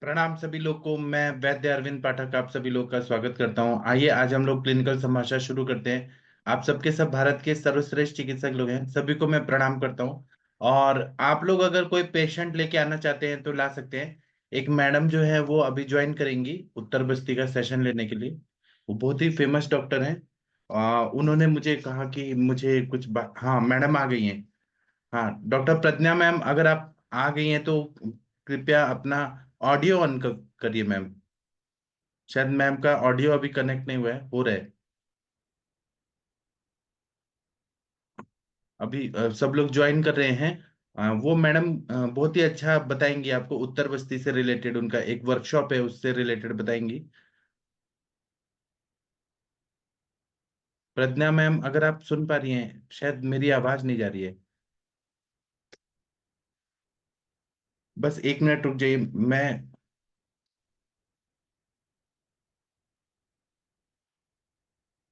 प्रणाम सभी लोग को। मैं वैद्य अरविंद पाठक आप सभी लोग का स्वागत करता हूं। आइए आज हम लोग क्लिनिकल संभाषण शुरू करते हैं। आप सबके सब भारत के सर्वश्रेष्ठ चिकित्सक लोग हैं, सभी को मैं प्रणाम करता हूं। और आप लोग अगर कोई पेशेंट लेके आना चाहते हैं तो ला सकते हैं। एक मैडम जो है वो अभी ज्वाइन करेंगी उत्तर बस्ती का सेशन लेने के लिए। वो बहुत ही फेमस डॉक्टर हैं। उन्होंने मुझे कहा कि मुझे कुछ हाँ, मैडम आ गई हैं। हाँ, डॉक्टर प्रज्ञा मैम, अगर आप आ गई हैं तो कृपया अपना ऑडियो ऑन करिए मैम। शायद मैम का ऑडियो अभी कनेक्ट नहीं हुआ है, हो रहा है अभी। सब लोग ज्वाइन कर रहे हैं। वो मैडम बहुत ही अच्छा बताएंगी आपको, उत्तर बस्ती से रिलेटेड उनका एक वर्कशॉप है, उससे रिलेटेड बताएंगी। प्रज्ञा मैम, अगर आप सुन पा रही हैं, शायद मेरी आवाज नहीं जा रही है। बस एक मिनट रुक जाइए। मैं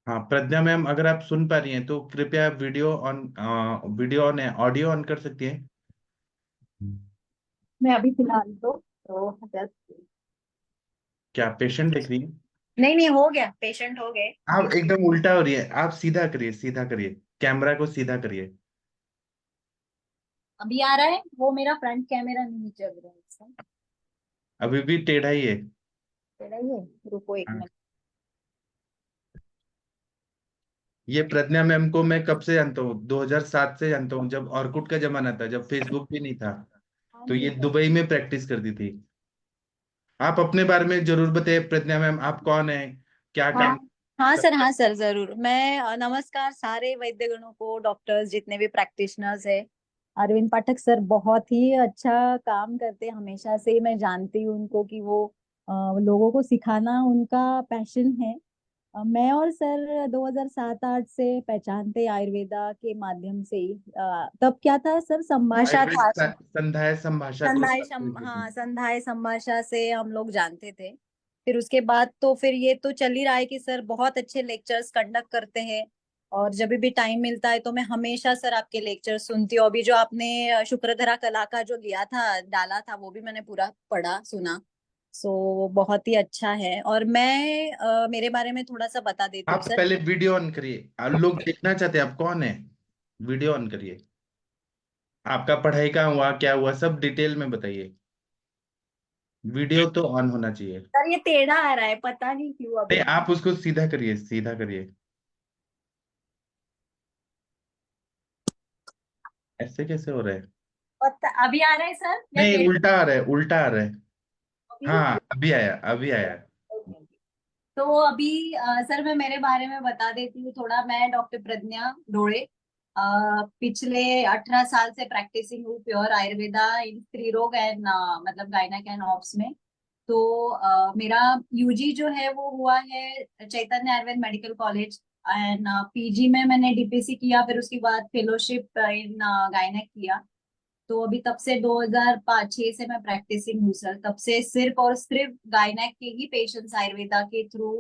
हाँ, प्रज्ञा मैम, अगर आप सुन पा रही हैं तो कृपया वीडियो ऑन है, ऑडियो ऑन कर सकती हैं। मैं अभी फिलहाल तो just- क्या पेशेंट देख रही हैं? नहीं नहीं, हो गया, पेशेंट हो गए। आप एकदम उल्टा हो रही है, आप सीधा करिए, सीधा करिए। कैमरा को सीधा करिए। अभी आ रहा है, वो मेरा फ्रंट कैमरा नहीं चल रहा है इसका। अभी भी टेढ़ा ही है। तेरा ही है। रुको एक हाँ। मिनट। ये प्रज्ञा मैम को मैं कब से जानता हूँ? 2007 से जानता हूँ, जब ऑर्कुट का जमाना था, जब फेसबुक भी नहीं था। हाँ तो ये नहीं दुबई में प्रैक्टिस करती थी। आप अपने बारे में जरूर बताइए प्रज्ञा मैम, आप कौन है, क्या हाँ काम हाँ सर, करते हाँ सर, जरूर। मैं नमस्कार सारे वैद्यगणों को, डॉक्टर्स जितने भी प्रैक्टिशनर्स है। अरविंद पाठक सर बहुत ही अच्छा काम करते हैं, हमेशा से मैं जानती हूँ उनको कि वो लोगों को सिखाना उनका पैशन है। मैं और सर 2007-8 से पहचानते आयुर्वेदा के माध्यम से ही। तब क्या था सर, संभाषा आयुर्वेद था। संध्याय संभाषा को हाँ, संधाय संभाषा से हम लोग जानते थे। फिर उसके बाद तो फिर ये तो चल ही रहा है कि सर बहुत अच्छे लेक्चर्स कंडक्ट करते हैं। और जब भी टाइम मिलता है तो मैं हमेशा सर आपके लेक्चर सुनती हूँ। अभी जो आपने शुक्रधरा कला का जो लिया था, डाला था, वो भी मैंने पूरा पढ़ा सुना। सो बहुत ही अच्छा है। और मैं मेरे बारे में थोड़ा सा बता देती हूँ आप सर। पहले वीडियो ऑन करिए, लोग देखना चाहते हैं आप कौन है। वीडियो ऑन करिए। आपका पढ़ाई कहाँ हुआ, क्या हुआ, सब डिटेल में बताइए। वीडियो तो ऑन होना चाहिए। सर ये टेढ़ा आ रहा है, पता नहीं क्यों नहीं, अभी। आप उसको सीधा करिए, सीधा करिए। ऐसे कैसे हो रहा है? पता अभी आ रहा है सर या नहीं, टेढ़ा? उल्टा आ रहा है, उल्टा आ रहा है। अभी हाँ, अभी आया, अभी आया। तो अभी सर मैं मेरे बारे में बता देती हूँ थोड़ा। मैं डॉक्टर प्रज्ञा डोळे, पिछले 18 साल से प्रैक्टिसिंग हूँ प्योर आयुर्वेदा इन स्त्री रोग एंड मतलब गायनेक एंड ऑप्स में। तो मेरा यूजी जो है वो हुआ है Chaitanya Ayurveda medical college. And PG में मैंने डीपीसी किया, फिर उसके बाद फेलोशिप इन गायनेक किया। तो अभी तब से 2005-6 से मैं प्रैक्टिसिंग हूँ सर। तब से सिर्फ और सिर्फ गायनेक के ही पेशेंट्स आयुर्वेदा के थ्रू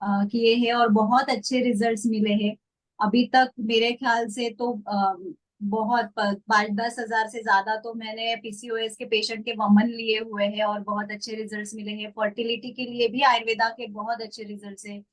किए हैं और बहुत अच्छे रिजल्ट्स मिले हैं। अभी तक मेरे ख्याल से तो बहुत 5-10 हजार से ज्यादा तो मैंने पीसीओएस के पेशेंट के वमन लिए हुए हैं और बहुत अच्छे रिजल्ट्स मिले हैं। फर्टिलिटी के लिए भी आयुर्वेदा के बहुत अच्छे रिजल्ट्स हैं।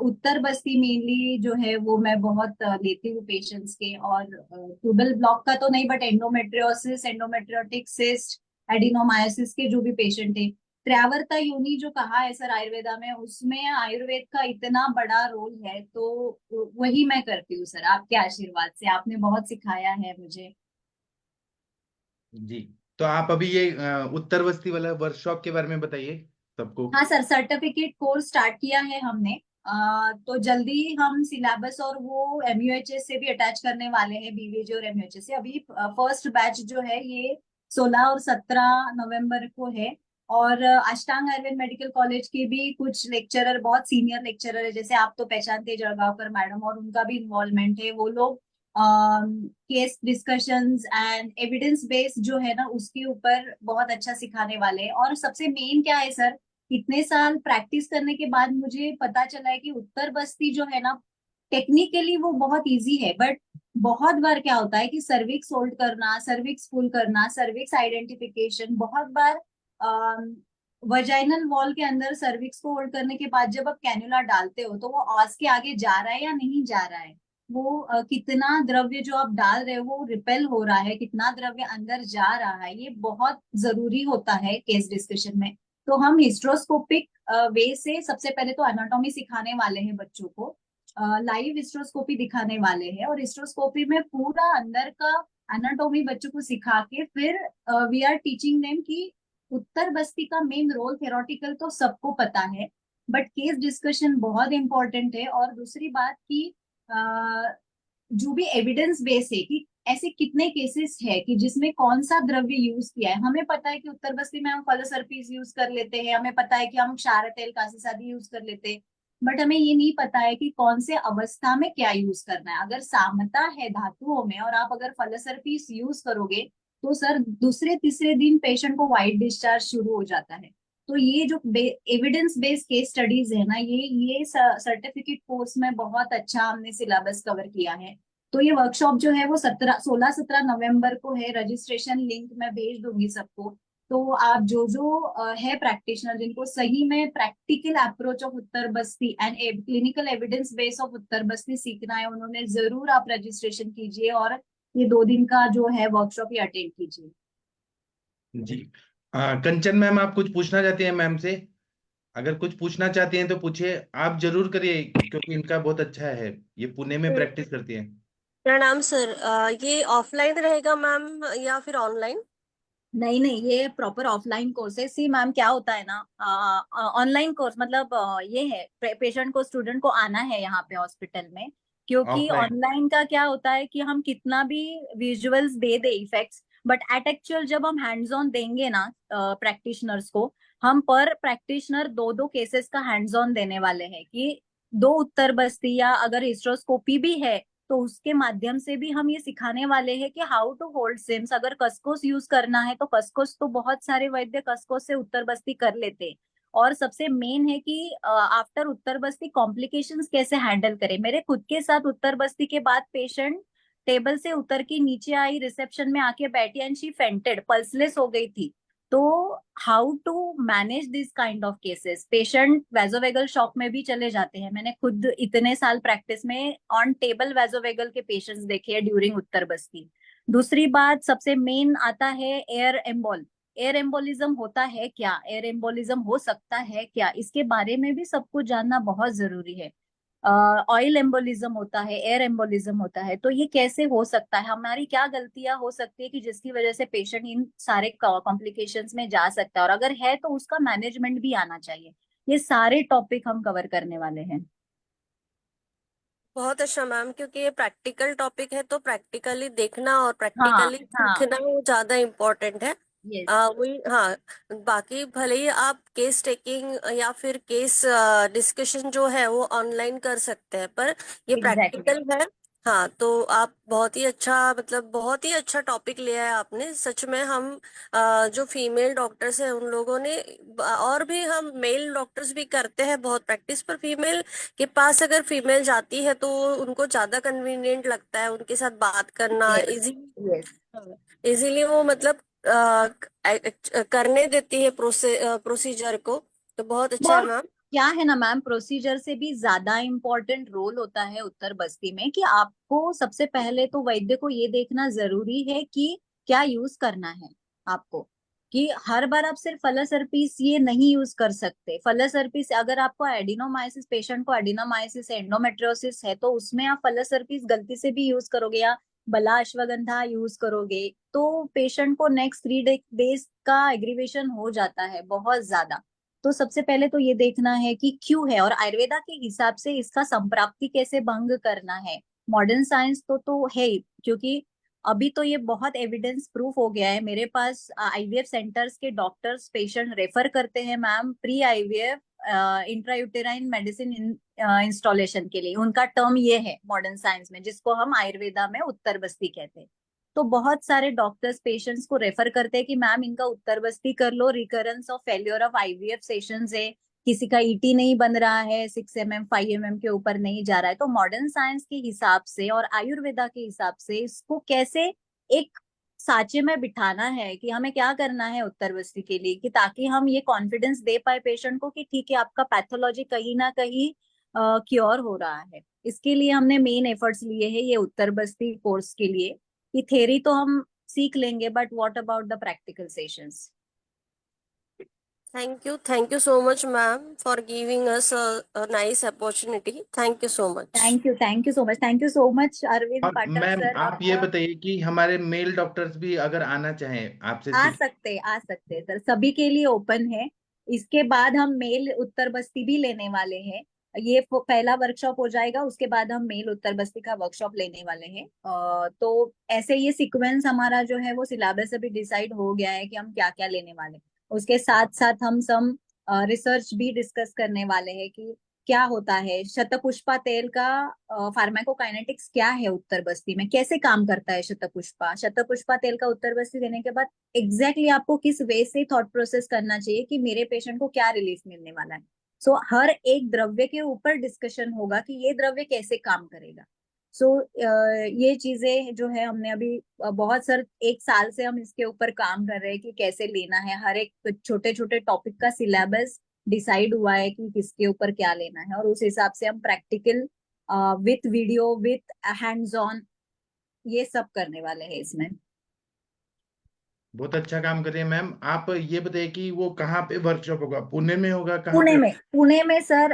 उत्तर बस्ती मेनली जो है वो मैं बहुत लेती हूँ पेशेंट्स के। और ट्यूबल ब्लॉक का तो नहीं, but endometriosis, endometriotic cyst, adenomyosis के जो भी पेशेंट है। त्र्यावर्ता योनि जो कहा है सर आयुर्वेदा में, उसमें आयुर्वेद का इतना बड़ा रोल है, तो वही मैं करती हूँ सर, आपके आशीर्वाद से। आपने बहुत सिखाया है मुझे। जी। तो आप अभी ये उत्तर बस्ती वाला वर्कशॉप के बारे में बताइए सबको। हाँ सर, सर्टिफिकेट कोर्स स्टार्ट किया है हमने। तो जल्दी ही हम सिलेबस और वो एमयूएचएस से भी अटैच करने वाले हैं, बीवीजी और एमयूएचएस से। अभी फर्स्ट बैच जो है ये 16 और 17 नवंबर को है। और अष्टांग आयुर्वेद मेडिकल कॉलेज के भी कुछ लेक्चरर, बहुत सीनियर लेक्चरर है, जैसे आप तो पहचानते हैं जळगावकर मैडम, और उनका भी इन्वॉल्वमेंट है। वो लोग case discussions and evidence based जो है ना, उसके ऊपर बहुत अच्छा सिखाने वाले हैं। और सबसे मेन क्या है सर, इतने साल प्रैक्टिस करने के बाद मुझे पता चला है कि उत्तर बस्ती जो है ना, टेक्निकली वो बहुत इजी है, बट बहुत बार क्या होता है कि सर्विक्स होल्ड करना, सर्विक्स पुल करना, सर्विक्स आइडेंटिफिकेशन बहुत बार वजाइनल वॉल के अंदर सर्विक्स को होल्ड करने के बाद जब आप कैन्युला डालते हो तो वो ऑस के आगे जा रहा है या नहीं जा रहा है, वो कितना द्रव्य जो आप डाल रहे हो वो रिपेल हो रहा है, कितना द्रव्य अंदर जा रहा है, ये बहुत जरूरी होता है केस डिस्कशन में। तो हम हिस्ट्रोस्कोपिक वे से सबसे पहले तो एनाटॉमी सिखाने वाले हैं बच्चों को, लाइव हिस्ट्रोस्कोपी दिखाने वाले हैं, और हिस्ट्रोस्कोपी में पूरा अंदर का एनाटॉमी बच्चों को सिखा के फिर वी आर टीचिंग देम कि उत्तर बस्ती का मेन रोल थेरोटिकल तो सबको पता है, बट केस डिस्कशन बहुत इंपॉर्टेंट है। और दूसरी बात कि जो भी एविडेंस बेस है कि ऐसे कितने केसेस है कि जिसमें कौन सा द्रव्य यूज किया है। हमें पता है कि उत्तर बस्ती में हम फलोसर्पीस यूज कर लेते हैं, हमें पता है कि हम क्षार तेल कासीसादी यूज कर लेते हैं, बट हमें ये नहीं पता है कि कौन से अवस्था में क्या यूज करना है। अगर सामता है धातुओं में और आप अगर फलोसर्पीस यूज करोगे तो सर दूसरे तीसरे दिन पेशेंट को वाइट डिस्चार्ज शुरू हो जाता है। तो ये जो एविडेंस बेस्ड केस स्टडीज है ना, ये सर्टिफिकेट कोर्स में बहुत अच्छा हमने सिलेबस कवर किया है। तो ये वर्कशॉप जो है वो 16-17 नवंबर को है, रजिस्ट्रेशन लिंक मैं भेज दूंगी सबको। तो आप जो जो है प्रैक्टिशनर जिनको सही में practical approach of uttar basti and clinical evidence base of uttar basti सीखना है, उन्होंने जरूर आप रजिस्ट्रेशन कीजिए और ये 2 दिन का जो है वर्कशॉप ये अटेंड कीजिए। जी। कंचन मैम, आप कुछ पूछना चाहती हैं मैम से? अगर कुछ पूछना चाहती हैं तो पूछिए, आप जरूर करिए, क्योंकि इनका बहुत अच्छा है, ये पुणे में प्रैक्टिस करती हैं। प्रणाम सर। ये ऑफलाइन रहेगा मैम या फिर ऑनलाइन? नहीं नहीं, ये प्रॉपर ऑफलाइन कोर्स है। सी मैम क्या होता है ना, ऑनलाइन कोर्स मतलब ये है पेशेंट को स्टूडेंट को आना है यहाँ पे हॉस्पिटल में, क्योंकि ऑफलाइन। ऑनलाइन का क्या होता है कि हम कितना भी visuals they they effects, but at actual जब हम हैंड्स ऑन देंगे ना प्रैक्टिशनर्स को, हम पर प्रैक्टिशनर 2-2 केसेस का हैंड्स ऑन देने वाले हैं कि 2 उत्तर बस्ती या अगर हिस्ट्रोस्कोपी भी है तो उसके माध्यम से भी हम ये सिखाने वाले हैं कि हाउ टू होल्ड सिम्स। अगर कसकोस यूज करना है तो कसकोस तो बहुत सारे वैद्य कसकोस से उत्तर बस्ती कर लेते हैं। और सबसे मेन है कि आफ्टर उत्तर बस्ती कॉम्प्लिकेशंस कैसे हैंडल करें। मेरे खुद के साथ उत्तर बस्ती के बाद पेशेंट टेबल से उतर के नीचे आई, रिसेप्शन में आके बैठी एंड शी फेंटेड, पल्सलेस हो गई थी। तो how to manage this kind of cases, patient vasovagal shock में भी चले जाते हैं। मैंने खुद इतने साल प्रैक्टिस में ऑन टेबल वैजोवेगल के पेशेंट्स देखे हैं ड्यूरिंग उत्तर बस्ती। दूसरी बात सबसे मेन आता है एयर एम्बोल। एयर एम्बोलिज्म होता है क्या, एयर एम्बोलिज्म हो सकता है क्या, इसके बारे में भी सबको जानना बहुत जरूरी है। ऑयल एम्बोलिज्म होता है, एयर एम्बोलिज्म होता है, तो ये कैसे हो सकता है, हमारी क्या गलतियां हो सकती है कि जिसकी वजह से पेशेंट इन सारे कॉम्प्लिकेशंस में जा सकता है, और अगर है तो उसका मैनेजमेंट भी आना चाहिए। ये सारे टॉपिक हम कवर करने वाले हैं। बहुत अच्छा मैम, क्योंकि ये प्रैक्टिकल टॉपिक है तो प्रैक्टिकली देखना और हाँ प्रैक्टिकली हाँ। सीखना वो ज्यादा इम्पोर्टेंट है। यस। वही हाँ। बाकी भले ही आप केस टेकिंग या फिर केस डिस्कशन जो है वो ऑनलाइन कर सकते हैं, पर ये एग्जैक्टली। प्रैक्टिकल है। हाँ, तो आप बहुत ही अच्छा, मतलब बहुत ही अच्छा टॉपिक लिया है आपने सच में। हम जो फीमेल डॉक्टर्स हैं उन लोगों ने, और भी हम मेल डॉक्टर्स भी करते हैं बहुत प्रैक्टिस, पर फीमेल के पास अगर फीमेल जाती है तो उनको ज्यादा कन्वीनियंट लगता है उनके साथ बात करना यस। इजी। यस। इजीली वो मतलब करने देती है प्रोसीजर को। तो बहुत अच्छा है और मैम। क्या है ना मैम, प्रोसीजर से भी ज्यादा इम्पोर्टेंट रोल होता है उत्तर बस्ती में कि आपको सबसे पहले तो वैद्य को ये देखना जरूरी है कि क्या यूज करना है आपको, कि हर बार आप सिर्फ फलसरपीस ये नहीं यूज कर सकते। फलसरपीस अगर आपको एडिनोमाइसिस, पेशेंट को एडिनोमाइसिस एंडोमेट्रियोसिस है तो उसमें आप फलसरपीस गलती से भी यूज करोगे या बला अश्वगंधा यूज करोगे तो पेशेंट को नेक्स्ट 3 डेज का एग्रीवेशन हो जाता है बहुत ज्यादा। तो सबसे पहले तो ये देखना है कि क्यों है, और आयुर्वेदा के हिसाब से इसका संप्राप्ति कैसे भंग करना है। मॉडर्न साइंस तो है ही, क्योंकि अभी तो ये बहुत एविडेंस प्रूफ हो गया है। मेरे पास आईवीएफ सेंटर्स के डॉक्टर्स पेशेंट रेफर करते हैं ma'am pre IVF intrauterine medicine installation के लिए। उनका टर्म ये है मॉडर्न साइंस में, जिसको हम आयुर्वेदा में उत्तर बस्ती कहते हैं। तो बहुत सारे डॉक्टर्स पेशेंट्स को रेफर करते हैं कि मैम इनका उत्तर बस्ती कर लो, recurrence of failure of IVF sessions है, किसी का ईटी नहीं बन रहा है, 6 mm 5 mm के ऊपर नहीं जा रहा है। तो मॉडर्न साइंस के हिसाब से और आयुर्वेदा के हिसाब से इसको कैसे एक साचे में बिठाना है कि हमें क्या करना है उत्तर बस्ती के लिए, कि ताकि हम ये कॉन्फिडेंस दे पाए पेशेंट को कि ठीक है आपका पैथोलॉजी कहीं ना कहीं क्योर हो रहा है। इसके लिए हमने मेन एफर्ट्स लिए हैं ये उत्तर बस्ती कोर्स के लिए, कि थ्योरी तो हम सीख लेंगे but what about the practical sessions. Thank you so much, ma'am, for giving us a nice opportunity. Thank you so much. Thank you so much, thank you so much Arvind और Pathak ma'am sir आप ये आपका। बताइए कि हमारे mail doctors भी अगर आना चाहें आपसे सीख। आ सकते हैं सर, सभी के लिए ओपन है। इसके बाद हम मेल उत्तर बस्ती भी लेने वाले हैं। ये पहला वर्कशॉप हो जाएगा, उसके बाद हम मेल उत्तर बस्ती का वर्कशॉप लेने वाले हैं। तो ऐसे ये सीक्वेंस हमारा जो है वो सिलेबस अभी डिसाइड हो गया है कि हम क्या क्या लेने वाले हैं। उसके साथ साथ हम सम रिसर्च भी डिस्कस करने वाले हैं कि क्या होता है शतपुष्पा तेल का, फार्माकोकाइनेटिक्स क्या है उत्तर बस्ती में, कैसे काम करता है शतपुष्पा। शतपुष्पा तेल का उत्तर बस्ती देने के बाद एग्जैक्टली आपको किस वे से थॉट प्रोसेस करना चाहिए कि मेरे पेशेंट को क्या रिलीफ मिलने वाला है। सो हर एक द्रव्य के ऊपर डिस्कशन होगा कि ये द्रव्य कैसे काम करेगा। सो ये चीजें जो है हमने अभी बहुत सर एक साल से हम इसके ऊपर काम कर रहे हैं कि कैसे लेना है। हर एक छोटे छोटे टॉपिक का सिलेबस डिसाइड हुआ है कि किसके ऊपर क्या लेना है, और उस हिसाब से हम practical with video with hands on ये सब करने वाले हैं इसमें। बहुत अच्छा काम कर रही है मैम। आप ये बताइए कि वो कहाँ पे वर्कशॉप होगा, पुणे में होगा, कहाँ पे? पुणे में सर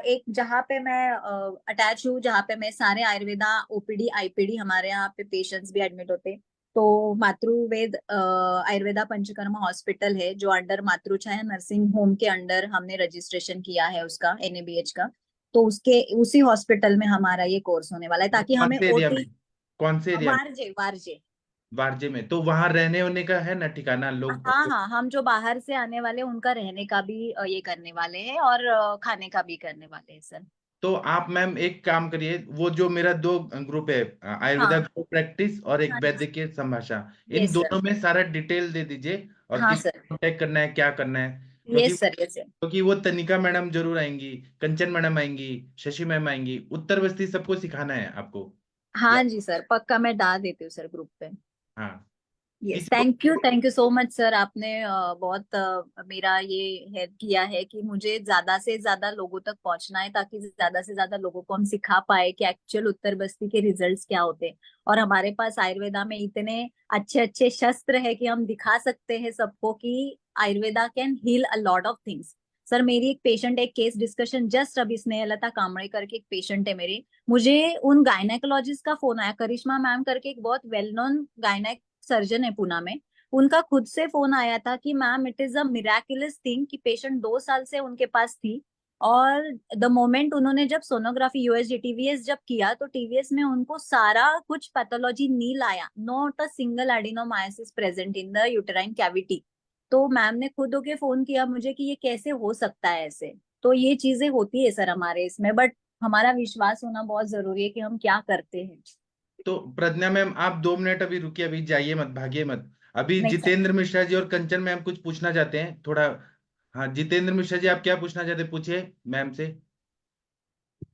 एक जहाँ पे मैं अटैच हूँ, जहाँ पे मैं सारे आयुर्वेदा ओपीडी आईपीडी हमारे यहाँ पे पेशेंट्स भी एडमिट होते हैं। तो मातृवेद आयुर्वेदा पंचकर्मा हॉस्पिटल है जो अंडर मातृछाया नर्सिंग होम के अंडर हमने रजिस्ट्रेशन किया है उसका एनएबीएच का। तो उसके उसी हॉस्पिटल में हमारा ये कोर्स होने वाला है वो ताकि कौन हमें से एरिया में? ओटी। कौन से एरिया में? वारजे वारजे। वारजे में? तो वहां रहने होने का है ना ठिकाना लोग? हाँ हाँ, हम जो बाहर से आने वाले हैं, उनका रहने का भी ये करने वाले हैं और खाने का भी करने वाले हैं सर। तो आप मैम एक काम करिए, वो जो मेरा दो ग्रुप है, आयुर्वेदा हाँ ग्रुप प्रैक्टिस और एक हाँ जी। वैद्य की संभाषा, इन यस सर। दोनों में सारा डिटेल दे दीजिए और हाँ किस सर। कांटेक्ट करना है, क्या करना है। क्योंकि यस सर, यस सर। वो तनिका मैडम जरूर आएंगी, कंचन मैडम आएंगी, शशि मैम आएंगी, उत्तर बस्ती सबको सिखाना है आपको। या हाँ जी सर, पक्का मैं डाल देती हूँ सर ग्रुप पे। हाँ, यस, किसी को। Thank you so much sir. आपने बहुत मेरा ये हेल्प किया है कि मुझे ज्यादा से ज्यादा लोगों तक पहुंचना है ताकि ज्यादा से ज्यादा लोगों को हम सिखा पाए कि एक्चुअल उत्तर बस्ती के रिजल्ट्स क्या होते हैं। और हमारे पास आयुर्वेदा में इतने अच्छे अच्छे शस्त्र है कि हम दिखा सकते हैं सबको कि Ayurveda can heal a lot of things. Sir मेरी एक पेशेंट, एक केस डिस्कशन जस्ट अभी स्नेहलता कामड़े करके एक पेशेंट है मेरी, मुझे उन गायनेकोलॉजिस्ट का फोन आया, करिश्मा मैम करके एक बहुत वेल नोन गायनेक सर्जन है पुणे में। उनका खुद से फोन आया था कि ma'am it is a miraculous thing कि पेशेंट 2 साल से उनके पास थी, और द मोमेंट उन्होंने जब सोनोग्राफी यूएसजी टीवीएस जब किया तो टीवीएस में उनको सारा कुछ पैथोलॉजी नील आया, not a single adenomyosis present in the uterine cavity. तो मैम ने खुद होके फोन किया मुझे कि ये कैसे हो सकता है ऐसे। तो ये चीजें होती है सर हमारे इसमें, बट हमारा विश्वास होना बहुत जरूरी है कि हम क्या करते हैं। तो प्रज्ञा मैम आप 2 मिनट अभी रुकिए, अभी जाइए मत, भागिए मत। अभी नहीं सर। जितेंद्र मिश्रा जी और कंचन मैम कुछ पूछना चाहते हैं थोड़ा। हाँ, जितेंद्र मिश्रा जी आप क्या पूछना चाहते हैं, पूछिए मैम से।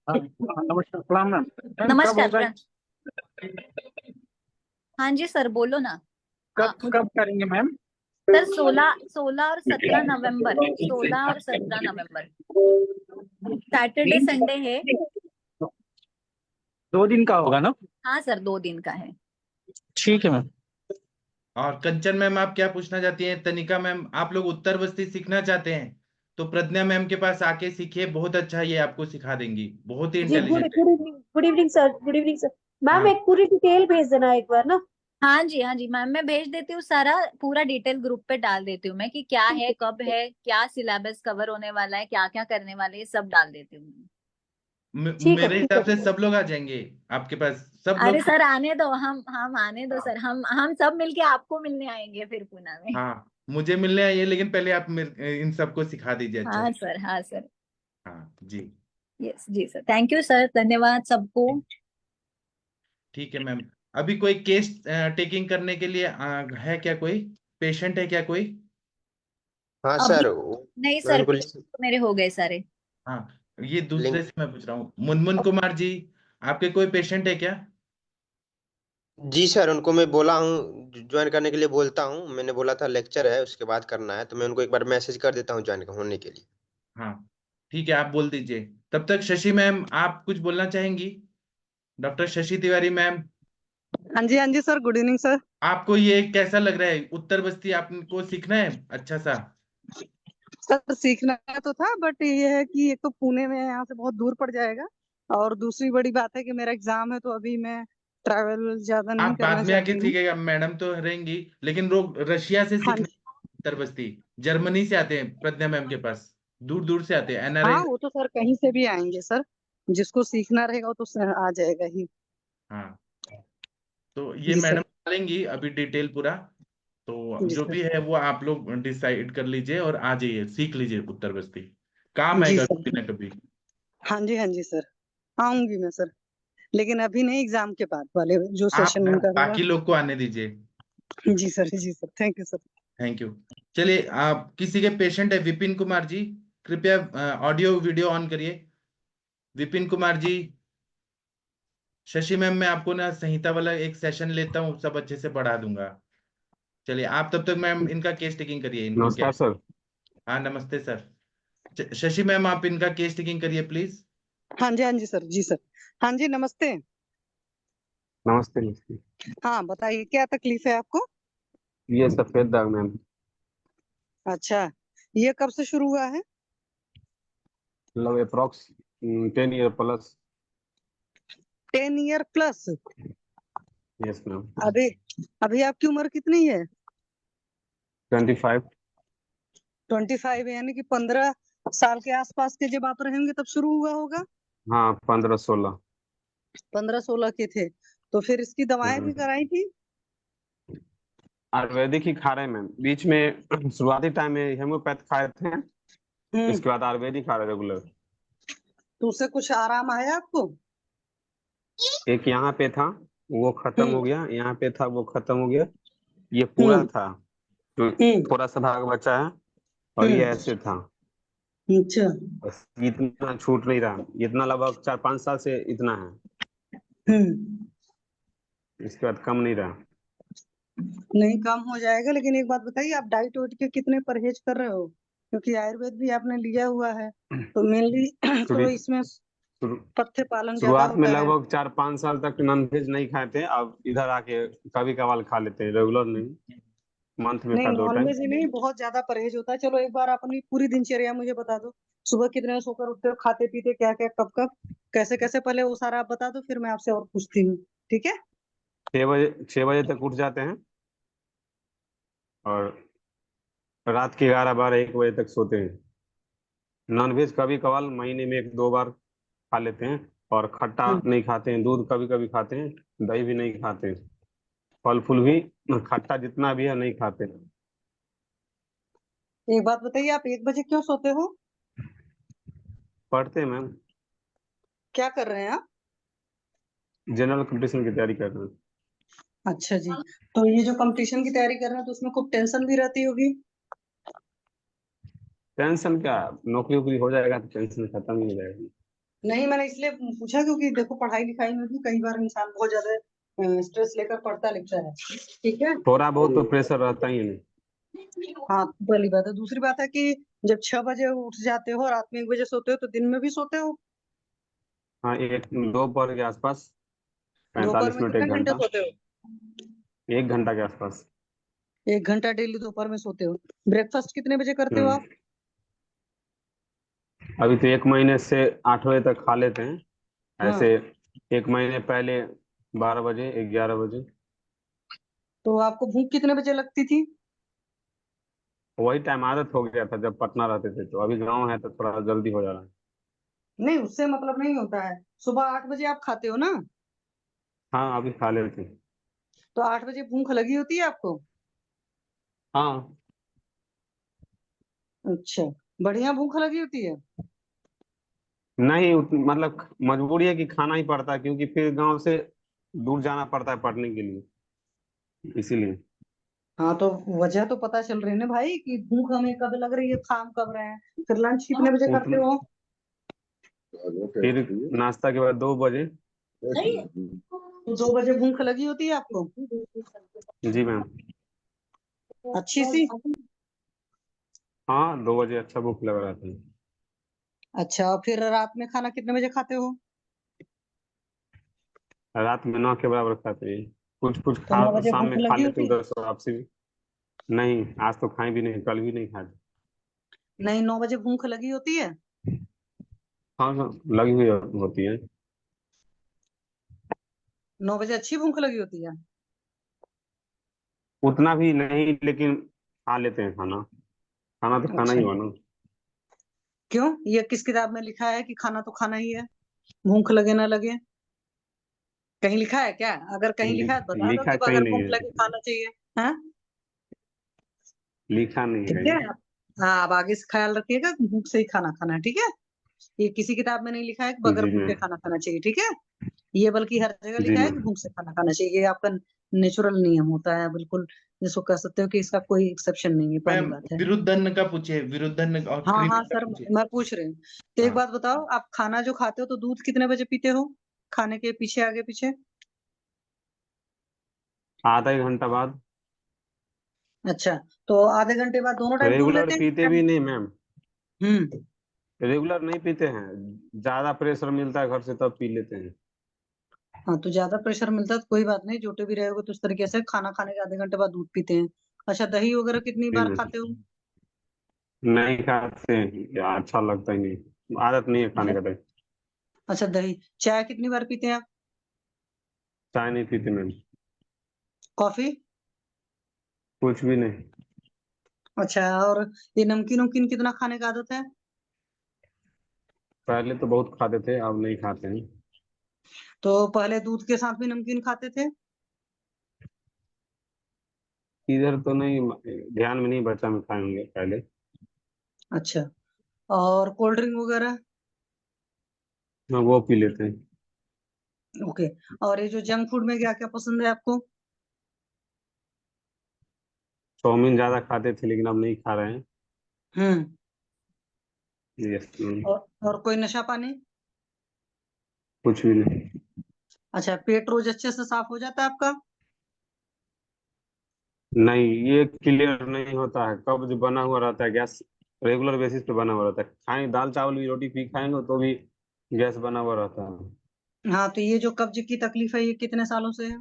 हाँ, नमस्कार, प्रणाम मैम। मैम कब नमस्कार होगा? हाँ जी सर बोलो ना। कब कब करेंगे मैम? सर 16 और 17 नवंबर, 16 और 17 नवंबर सैटरडे संडे है। 2 दिन का होगा ना? हाँ सर 2 दिन का है। ठीक है मैम। और कंचन मैम आप क्या पूछना चाहती हैं? तनिका मैम आप लोग उत्तर बस्ती सीखना चाहते हैं तो प्रज्ञा मैम के पास आके सीखिए, बहुत अच्छा ये आपको सिखा देंगी, बहुत ही जी, गुड इंटेलिजेंट है। Good evening, good evening sir, good evening sir. Ma'am हाँ एक पूरी डिटेल भेज देना एक बार ना। हाँ जी मैम, मैं भेज देती हूँ सारा, पूरा डिटेल ग्रुप पे डाल देती हूँ मैं कि क्या है कब है क्या सिलेबस कवर होने वाला है क्या क्या करने वाले हैं, सब डाल देती हूँ। ठीक है, मेरे ठीक है, हिसाब से ठीक है। सब लोग आ जाएंगे आपके पास, सब अरे लोग। सर आने दो, हम आने दो सर, हम सब मिलके आपको मिलने आएंगे फिर पुणे में। हाँ, मुझे मिलने आइए, लेकिन पहले आप इन सबको सिखा दीजिए अच्छे हाँ से। सर, हाँ सर। हाँ जी। यस जी सर, थैंक यू सर, धन्यवाद सबको। ठीक है मैम। अभी कोई केस टेकिंग करने के लिए है क्या, कोई पेशेंट है क्या कोई? हाँ अभी सर, नहीं सर, बिल्कुल। मेरे हो गए सारे। हाँ, ये दूसरे लिंक से मैं पूछ रहा हूँ, मुनमुन कुमार जी आपके कोई पेशेंट है क्या? जी सर, उनको मैं बोला हूँ ज्वाइन करने के लिए, बोलता हूँ। मैंने बोला था लेक्चर है उसके बाद करना है, तो मैं उनको एक बार मैसेज कर देता हूँ ज्वाइन होने के लिए। हाँ ठीक है, आप बोल दीजिए। तब तक शशि मैम आप कुछ बोलना चाहेंगी? डॉक्टर शशि तिवारी मैम, हाँ जी सर, गुड इवनिंग सर। आपको ये कैसा लग रहा है? उत्तर बस्ती आपको सीखना है अच्छा सा? सर सीखना तो था, बट ये है कि एक तो पुणे में है, यहाँ से बहुत दूर पड़ जाएगा। और दूसरी बड़ी बात है कि मेरा एग्जाम है, तो अभी मैं ट्रैवल ज्यादा नहीं आप बाद करना में आके चाहती हूँ। सीखेगा, मैडम तो रहेंगी। लेकिन लोग रशिया से हाँ सीखने, उत्तर बस्ती जर्मनी से आते हैं प्रज्ञा मैम के पास, दूर दूर से आते हैं एनआरआई। हाँ, वो तो सर कहीं से भी आएंगे सर। जिसको सीखना रहेगा वो तो आ जाएगा ही। हाँ, तो ये जी मैडम सर। डालेंगी अभी डिटेल पूरा। तो जी जो सर। भी है वो आप लोग डिसाइड कर लीजिए और आ जाइए, सीख लीजिए उत्तर बस्ती, काम जी आएगा सर। कभी ना कभी। हाँ जी सर। आऊंगी मैं सर, लेकिन अभी नहीं, एग्जाम के बाद वाले जो आप सेशन ना उनका होगा। बाकी लोग को आने दीजिए। जी सर, जी sir, thank you sir. Thank you. चलिए, आप किसी के पेशेंट है विपिन कुमार जी, कृपया ऑडियो वीडियो ऑन करिए। विपिन कुमार जी, शशि मैम मैं आपको ना संहिता वाला एक सेशन लेता हूँ, सब अच्छे से पढ़ा दूंगा। चलिए आप तब तक मैम इनका केस टेकिंग करिए, इनको क्या। नमस्कार सर। हाँ नमस्ते सर। शशि मैम आप इनका केस टेकिंग करिए प्लीज। हाँ जी सर, जी सर। हाँ जी, नमस्ते। नमस्ते नमस्ते। हाँ, बताइए क्या तकलीफ है आपको? ये सफेद दाग मैम। अच्छा, ये कब से शुरू हुआ है? मतलब approx 10 year plus. 10 year plus? Yes ma'am. अभी अभी आपकी उम्र कितनी है? 25। 25 है, यानी कि 15 साल के आसपास के जब आप रहेंगे तब शुरू हुआ होगा। हाँ, 15-16। 15-16 के थे तो फिर इसकी दवाएं भी कराई थी? आयुर्वेदिक ही खा रहे हैं मैम, बीच में शुरुआती टाइम में हेम्योपैथ खाए थे। हम्म। इसके बाद आयुर्वेदिक खा रहे रेगुलर। तो उससे कुछ आराम आया आपको? एक यहाँ पे था, वो खत्म हम्म। हो गया। यहाँ पे था, वो खत्म हो गया। ये पूरा हम्म। था, तो हम्म। थोड़ा सा भाग बचा है। और ये हम्म। ऐसे था, अच्छा। बस इतना छूट नहीं रहा। इतना लगभग 4-5 साल से इतना है। हम्म। इसके बाद कम नहीं रहा। नहीं, कम हो जाएगा, लेकिन एक बात बताइए, आप डाइट वाइट के कितने परहेज कर रहे हो? क्योंकि आयुर्वेद भी आपने लिया हुआ है, तो मेनली तो शुरू इसमें शुरू- पथ्य पालन ज्यादा शुरुआत में होता है। लगभग 4-5 साल तक नॉनवेज नहीं खाए थे। अब इधर आके कभी कभार खा लेते हैं, रेगुलर नहीं। मंथ में नहीं, खा 2 टाइम। नॉनवेज ही नहीं, बहुत ज्यादा परहेज होता है। चलो एक बार अपनी पूरी दिनचर्या मुझे बता दो। सुबह कितने बजे सोकर उठते हो, खाते पीते क्या क्या, कब कब, कैसे कैसे, पहले वो सारा आप बता दो, फिर मैं आपसे और पूछती हूँ। ठीक है? 6 बजे तक उठ जाते हैं, और रात के 11-12-1 बजे तक सोते हैं। नॉनवेज कभी कभार महीने में 1-2 बार खा लेते हैं। और खट्टा हम्म। नहीं खाते हैं, दूध कभी कभी खाते हैं। दही भी नहीं खाते हैं। फल फूल भी, खट्टा जितना भी है नहीं खाते। एक बात बताइए, आप 1 बजे क्यों सोते हो? पढ़ते हैं मैम, क्या कर रहे हैं आप? जनरल कंपटीशन की तैयारी कर रहे हैं। अच्छा जी। तो ये जो कंपटीशन की तैयारी कर रहे हैं, तो उसमें खूब टेंशन भी रहती होगी। टेंशन क्या, नौकरी वोकरी हो जाएगा तो टेंशन खत्म ही हो जाएगी। नहीं, मैंने इसलिए पूछा क्योंकि देखो, पढ़ाई लिखाई में भी कई बार इंसान बहुत ज्यादा स्ट्रेस लेकर पढ़ता लिखता है। ठीक है? थोड़ा बहुत तो प्रेशर रहता ही है नहीं। हाँ, पहली बात है। दूसरी बात है कि जब 6 बजे उठ जाते हो, रात में 1 बजे सोते हो, तो दिन में भी सोते हो? हाँ, 1-2 पर के आसपास। दोपहर 45 में मिनट कितने एक घंटे घंटा सोते हो? 1 घंटा के आसपास। 1 घंटा डेली दोपहर में सोते हो। ब्रेकफास्ट कितने बजे करते हो हम्म। आप? अभी तो 1 महीने से 8 बजे तक खा लेते हैं हाँ। ऐसे। 1 महीने पहले 12 बजे, 11 बजे। तो आपको भूख कितने बजे लगती थी? वही टाइम आदत हो गया था जब पटना रहते थे, तो अभी गांव है तो थोड़ा जल्दी हो जा रहा है। नहीं, उससे मतलब नहीं होता है। सुबह 8 बजे आप खाते हो ना? हाँ, अभी खा लेते हैं। तो 8 बजे भूख लगी होती है आपको? हाँ। अच्छा, बढ़िया भूख लगी होती है। नहीं मतलब मजबूरी है कि खाना ही पड़ता है, क्योंकि फिर गांव से दूर जाना पड़ता है पढ़ने के लिए, इसीलिए। हाँ, तो वजह तो पता चल रही है ना भाई, कि भूख हमें कब लग रही है, काम कब रहे हैं। फिर लंच कितने बजे करते उतना हो? फिर नाश्ता के बाद 2 बजे। तो 2 बजे भूख लगी होती है आपको जी मैम। अच्छी सी? हाँ 2 बजे अच्छा भूख लग रहा था। अच्छा, और फिर रात में खाना कितने बजे खाते हो? रात में 9 के बराबर खाते हैं। कुछ कुछ तो खा 9 बजे शाम भूख में खा लगी लेते होती हैं है? उधर से वापसी भी। नहीं आज तो खाए भी नहीं, कल भी नहीं खाए। नहीं, 9 बजे भूख लगी होती है? हाँ हाँ, लगी हुई होती है। 9 बजे अच्छी भूख लगी होती है? उतना भी नहीं, लेकिन खा लेते हैं खाना। खाना तो खाना अच्छा, ही हुआ ना। क्यों? ये किस किताब में लिखा है कि खाना तो खाना ही है, भूख लगे ना लगे? कहीं लिखा है क्या? अगर कहीं लिखा है तो बता दो लिखा कि कहीं अगर नहीं भूख है। लगे खाना चाहिए। हाँ, लिखा नहीं है ठीक है। कहीं। हाँ, अब आगे से ख्याल रखिएगा कि भूख से ही खाना खाना है, ठीक है? ये किसी किताब में नहीं लिखा है कि बगैर जी भूखे मैम। खाना खाना चाहिए, ठीक है? ये बल्कि हर जगह जी लिखा है कि मैम। भूख से खाना खाना चाहिए, ये आपका नेचुरल नियम होता है बिल्कुल, जिसको कह सकते हो कि इसका कोई एक्सेप्शन नहीं है, पहली मैम बात है। विरुद्धन का पूछिए, विरुद्धन और हाँ हाँ क्रिमी का सर, पूछिए। मैं पूछ रही हूँ। तो एक हाँ, बात बताओ, आप खाना जो खाते हो तो दूध कितने बजे पीते हो? खाने के पीछे आगे पीछे? आधा एक घंटा बाद। अच्छा, तो आधे घंटे बाद दोनों टाइम दूध रेगुलर लेते पीते हैं? भी नहीं मैम। हम्म। रेगुलर नहीं पीते हैं। ज्यादा प्रेशर मिलता है घर से तब पी लेते हैं। हाँ, तो ज्यादा प्रेशर मिलता है तो कोई बात नहीं, जोटे भी रहोगे तो इस तरीके से खाना खाने के आधे घंटे बाद दूध पीते हैं। अच्छा, दही वगैरह कितनी जी बार मैम। खाते हो? नहीं खाते हैं, या अच्छा लगता ही नहीं, आदत नहीं है खाने का टाइम। अच्छा, दही। चाय कितनी बार पीते हैं आप? चाय नहीं पीते मैम। कॉफी? कुछ भी नहीं। अच्छा, और ये नमकीन वमकीन कितना खाने का आदत है? पहले तो बहुत खाते थे, अब नहीं खाते हैं। तो पहले दूध के साथ भी नमकीन खाते थे? इधर तो नहीं, ध्यान में नहीं बचा, में खाए होंगे पहले। अच्छा, और कोल्ड ड्रिंक वगैरह? हाँ वो पी लेते हैं। ओके। और ये जो जंक फूड में क्या क्या पसंद है आपको? चाउमीन ज्यादा खाते थे लेकिन अब नहीं खा रहे हैं। हम्म। Yes ma'am. और कोई नशा पानी? कुछ भी नहीं। अच्छा, पेट रोज अच्छे से साफ हो जाता है आपका? नहीं ये क्लियर नहीं होता है, कब्ज बना हुआ रहता है, गैस रेगुलर बेसिस पे बना हुआ रहता है, खाएं दाल चावल भी रोटी भी खाएंगे तो भी गैस बना हुआ रहता है। हाँ, तो ये जो कब्ज की तकलीफ है ये कितने सालों से है?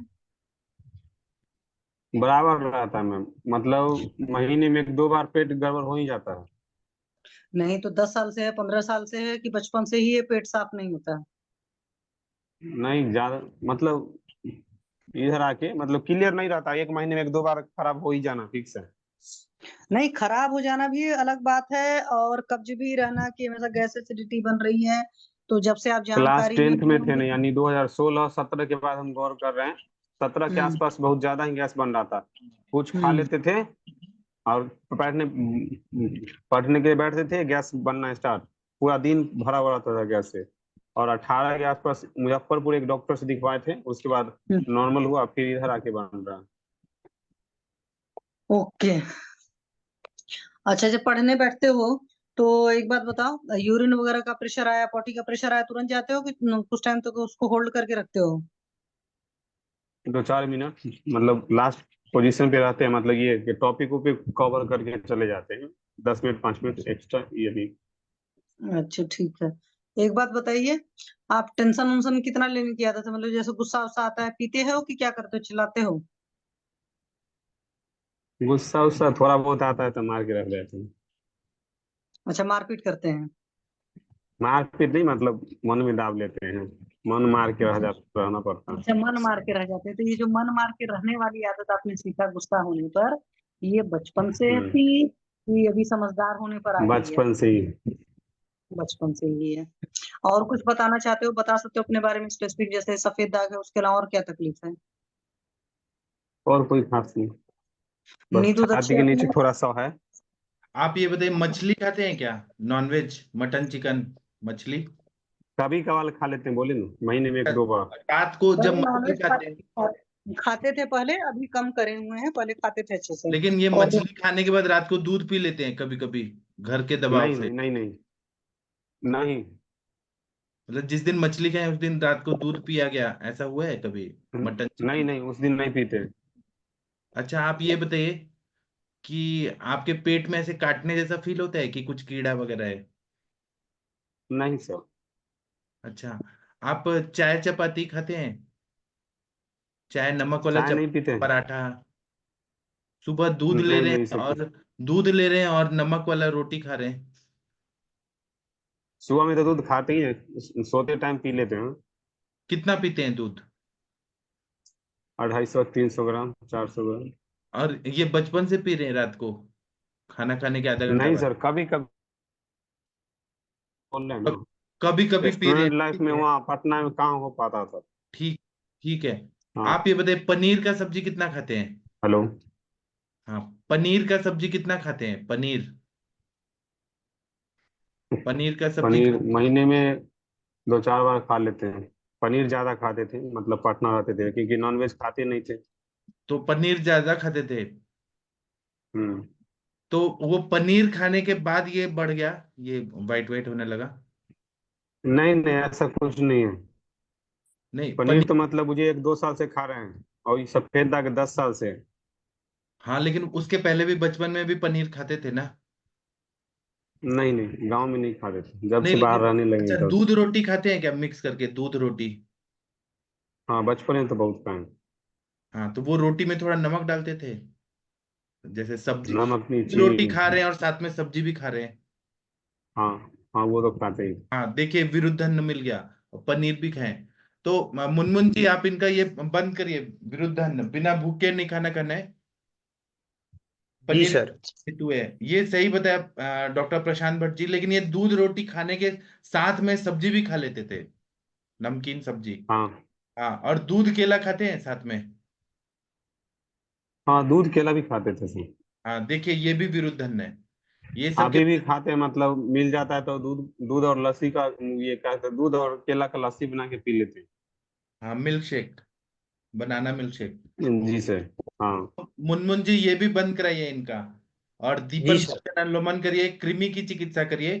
बराबर रहता है मैम, मतलब महीने में 1-2 बार पेट गड़बड़ हो ही जाता है। नहीं तो 10 साल से है, 15 साल से है, कि बचपन से ही ये पेट साफ नहीं होता? नहीं ज्यादा, मतलब इधर आके मतलब क्लियर नहीं रहता, 1 महीने में 1-2 बार खराब हो ही जाना फिक्स है। नहीं, खराब हो जाना भी अलग बात है, और कब्ज भी रहना कि हमेशा गैस एसिडिटी बन रही है, तो जब से आप क्लास जानकारी में 10th लिए में थे होंगे। ना, यानी 2016-17 के बाद हम गौर कर रहे हैं। 17 के हम्म। आसपास बहुत ज्यादा ही गैस बन रहा था। कुछ खा हम्म। लेते थे और पढ़ने पढ़ने के लिए बैठते थे, गैस बनना स्टार्ट। पूरा दिन भरा हुआ रहता था गैस से। और 18 के आसपास मुजफ्फरपुर एक डॉक्टर से दिखवाए थे, उसके बाद हम्म। नॉर्मल हुआ, फिर इधर आके बन रहा। ओके। अच्छा, जब पढ़ने बैठते हो तो एक बात बताओ, यूरिन वगैरह का प्रेशर आया, पॉटी का प्रेशर आया, तुरंत जाते हो कि कुछ टाइम तक उसको होल्ड करके रखते हो? 2-4 मिनट मतलब लास्ट पोजीशन पे रहते हैं, मतलब ये कि टॉपिक पे कवर करके चले जाते हैं। 10 मिनट 5 मिनट एक्स्ट्रा ये भी। अच्छा, ठीक है। एक बात बताइए, आप टेंशन उन्शन कितना लेने की आदत है? मतलब जैसे गुस्सा वुस्सा आता है, पीते हो कि क्या करते हो, चिल्लाते हो? गुस्सा उस्सा थोड़ा बहुत आता है तो मार के रख देते हैं। अच्छा, मारपीट करते हैं? मारपीट नहीं, मतलब मन में दाब लेते हैं। मन मार के रहना पड़ता है। अच्छा, मन मार के रह जाते हैं, तो ये जो मन मार के रहने वाली आदत आपने सीखा गुस्सा होने पर, ये बचपन से हम्म। थी कि अभी समझदार होने पर आ गई है? बचपन से ही। बचपन से ही है। और कुछ बताना चाहते हो, बता सकते हो अपने बारे में स्पेसिफिक, जैसे सफेद दाग है उसके अलावा और क्या तकलीफ है? और कोई खास नहीं, बस नींद उद अच्छी छाती के आती नीचे है? थोड़ा सा है। आप ये बताइए, मछली खाते हैं क्या? नॉनवेज, मटन, चिकन, मछली? कभी कभार खा लेते हैं, बोले ना, महीने में 1-2 बार। रात को जब पहले मछली नॉनवेज खाते हैं, खाते थे पहले, अभी कम करे हुए हैं, पहले खाते थे अच्छे से। लेकिन ये और मछली खाने के बाद रात को दूध पी लेते हैं कभी कभी, घर के दबाव नहीं से। नहीं नहीं नहीं। नहीं मतलब जिस दिन मछली खाए उस दिन रात को दूध पिया गया, ऐसा हुआ है कभी? मटन नहीं चिकन? नहीं, उस दिन नहीं पीते। अच्छा, आप ये बताइए कि आपके पेट में ऐसे काटने जैसा फील होता है कि कुछ कीड़ा वगैरह है? नहीं सर। अच्छा, आप चाय चपाती खाते हैं? चाय नमक वाला चाय नहीं पीते। पराठा? सुबह दूध ले नहीं रहे नहीं, ये हैं सब कुछ। और दूध ले रहे हैं और नमक वाला रोटी खा रहे हैं। सुबह में तो दूध खाते ही है, सोते टाइम पी लेते हैं। कितना पीते हैं दूध? 250 300 ग्राम 400 ग्राम। और ये बचपन से पी रहे हैं रात को खाना खाने के आधा घंटा नहीं बाद? सर, कभी कभी बोल रहे हैं कभी कभी ना, पी रहे हैं, स्टूडेंट लाइफ ठीक में है। वहाँ पटना में कहाँ हो पाता था। ठीक ठीक है। हाँ। आप ये बताइए, पनीर का सब्जी कितना खाते हैं? हेलो। हाँ, पनीर का सब्जी कितना खाते हैं? पनीर, पनीर का सब्जी पनीर महीने में 2 4 बार खा लेते हैं। पनीर ज्यादा खाते थे, मतलब पटना रहते थे, क्योंकि नॉनवेज खाते नहीं थे। तो पनीर ज्यादा खाते थे, हम्म। तो वो पनीर खाने के बाद ये बढ़ गया, ये वाइट वाइट होने लगा? नहीं नहीं, ऐसा कुछ नहीं है। नहीं पनीर पनीर। तो मतलब मुझे 1 2 साल से खा रहे हैं, और ये सफेद दाग 10 साल से है। हाँ, लेकिन उसके पहले भी बचपन में भी पनीर खाते थे ना? नहीं नहीं, गांव में नहीं खाते थे, जब नहीं से बाहर लेकिन, रहने लगे अच्छा, तब से। दूध रोटी खाते हैं क्या मिक्स करके, दूध रोटी? हाँ, बचपन में तो बहुत खाए। हाँ, तो वो रोटी में थोड़ा नमक डालते थे, जैसे सब्जी नमक नहीं, दूध रोटी चीनी। खा रहे हैं और साथ में सब्जी भी खा रहे हैं। हाँ हाँ, वो तो खाते ही। हाँ, देखिए विरुद्धन मिल गया, और पनीर भी खाएं। तो मुनमुन जी, आप इनका ये बंद करिए, विरुद्धन बिना भूखे नहीं खाना खाना है। जी पनीर सर। हेतु है, ये सही बताया डॉक्टर प्रशांत भट्ट जी, लेकिन ये दूध रोटी खाने के साथ में सब्जी भी खा लेते थे, नमकीन सब्जी। हाँ हाँ, और दूध केला खाते हैं साथ में। हाँ, दूध केला भी खाते थे सर। हाँ, देखिए ये भी विरुद्धन है, ये सब के। अभी भी खाते हैं, मतलब मिल जाता है तो दूध दूध और लस्सी का, ये क्या कहते हैं, दूध और केला का लस्सी बना के पी लेते हाँ, milk shake, banana milk shake. हैं। जी सर। हाँ। मुनमुन जी, ये भी बंद कराइए इनका। और जी दीपक सर। भोजन अनुलोमन करिए, कृमि की चिकित्सा करिए।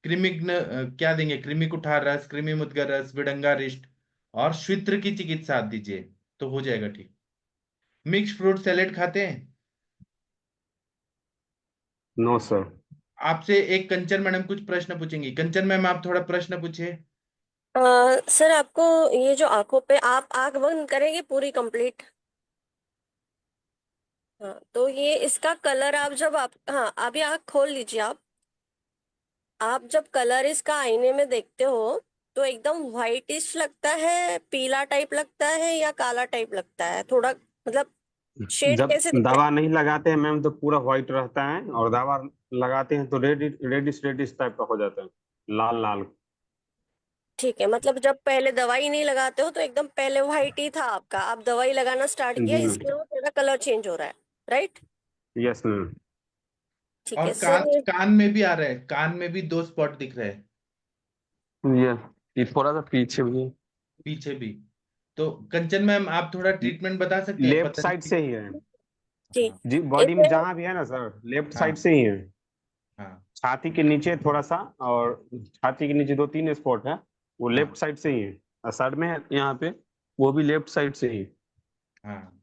कृमि क्या देंगे, कृमि कुठार रस, कृमि मुद्गर रस, विडंगा रिष्ट और श्वित्र की चिकित्सा आप दीजिए, तो हो जाएगा ठीक। मिक्स फ्रूट सैलेड खाते हैं? No sir. आपसे एक कंचन मैडम कुछ प्रश्न पूछेंगी। कंचन मैम, आप थोड़ा प्रश्न पूछिए। सर आपको ये जो आंखों पे आप आंख बंद करेंगे पूरी कंप्लीट। हाँ, तो ये इसका कलर आप जब आप हाँ अभी आंख खोल लीजिए आप जब कलर इसका आईने में देखते हो तो एकदम व्हाइटिश लगता है, पीला टाइप लगता है, या काला टाइप लगता है, थोड़ा मतलब शेड जब कैसे दिखता है? दवा नहीं लगाते हैं मैम तो पूरा व्हाइट रहता है, और दवा लगाते हैं तो रेडिश रेडिश टाइप का हो जाता है, लाल लाल। ठीक है, मतलब जब पहले दवाई नहीं लगाते हो तो एकदम पहले व्हाइट ही था आपका, आप दवाई लगाना स्टार्ट किया जी मैम। इसके वो थोड़ा कलर चेंज हो रहा है, राइट? Yes ma'am. ठीक और है कान, सर। कान में भी आ रहा है, कान में भी 2 स्पॉट दिख रहे हैं, ये थोड़ा सा पीछे भी है। पीछे भी। तो कंचन मैम, आप थोड़ा ट्रीटमेंट बता सकते हैं लेफ्ट साइड पतंजलि? से ही है। जी। जी, बॉडी में इसे जहां भी है ना सर, लेफ्ट साइड हाँ से ही है। हाँ छाती के नीचे थोड़ा सा, और छाती के नीचे 2 3 स्पॉट है, वो हाँ लेफ्ट साइड से ही है। और सर में है यहाँ पे, वो भी लेफ्ट साइड से ही। हाँ।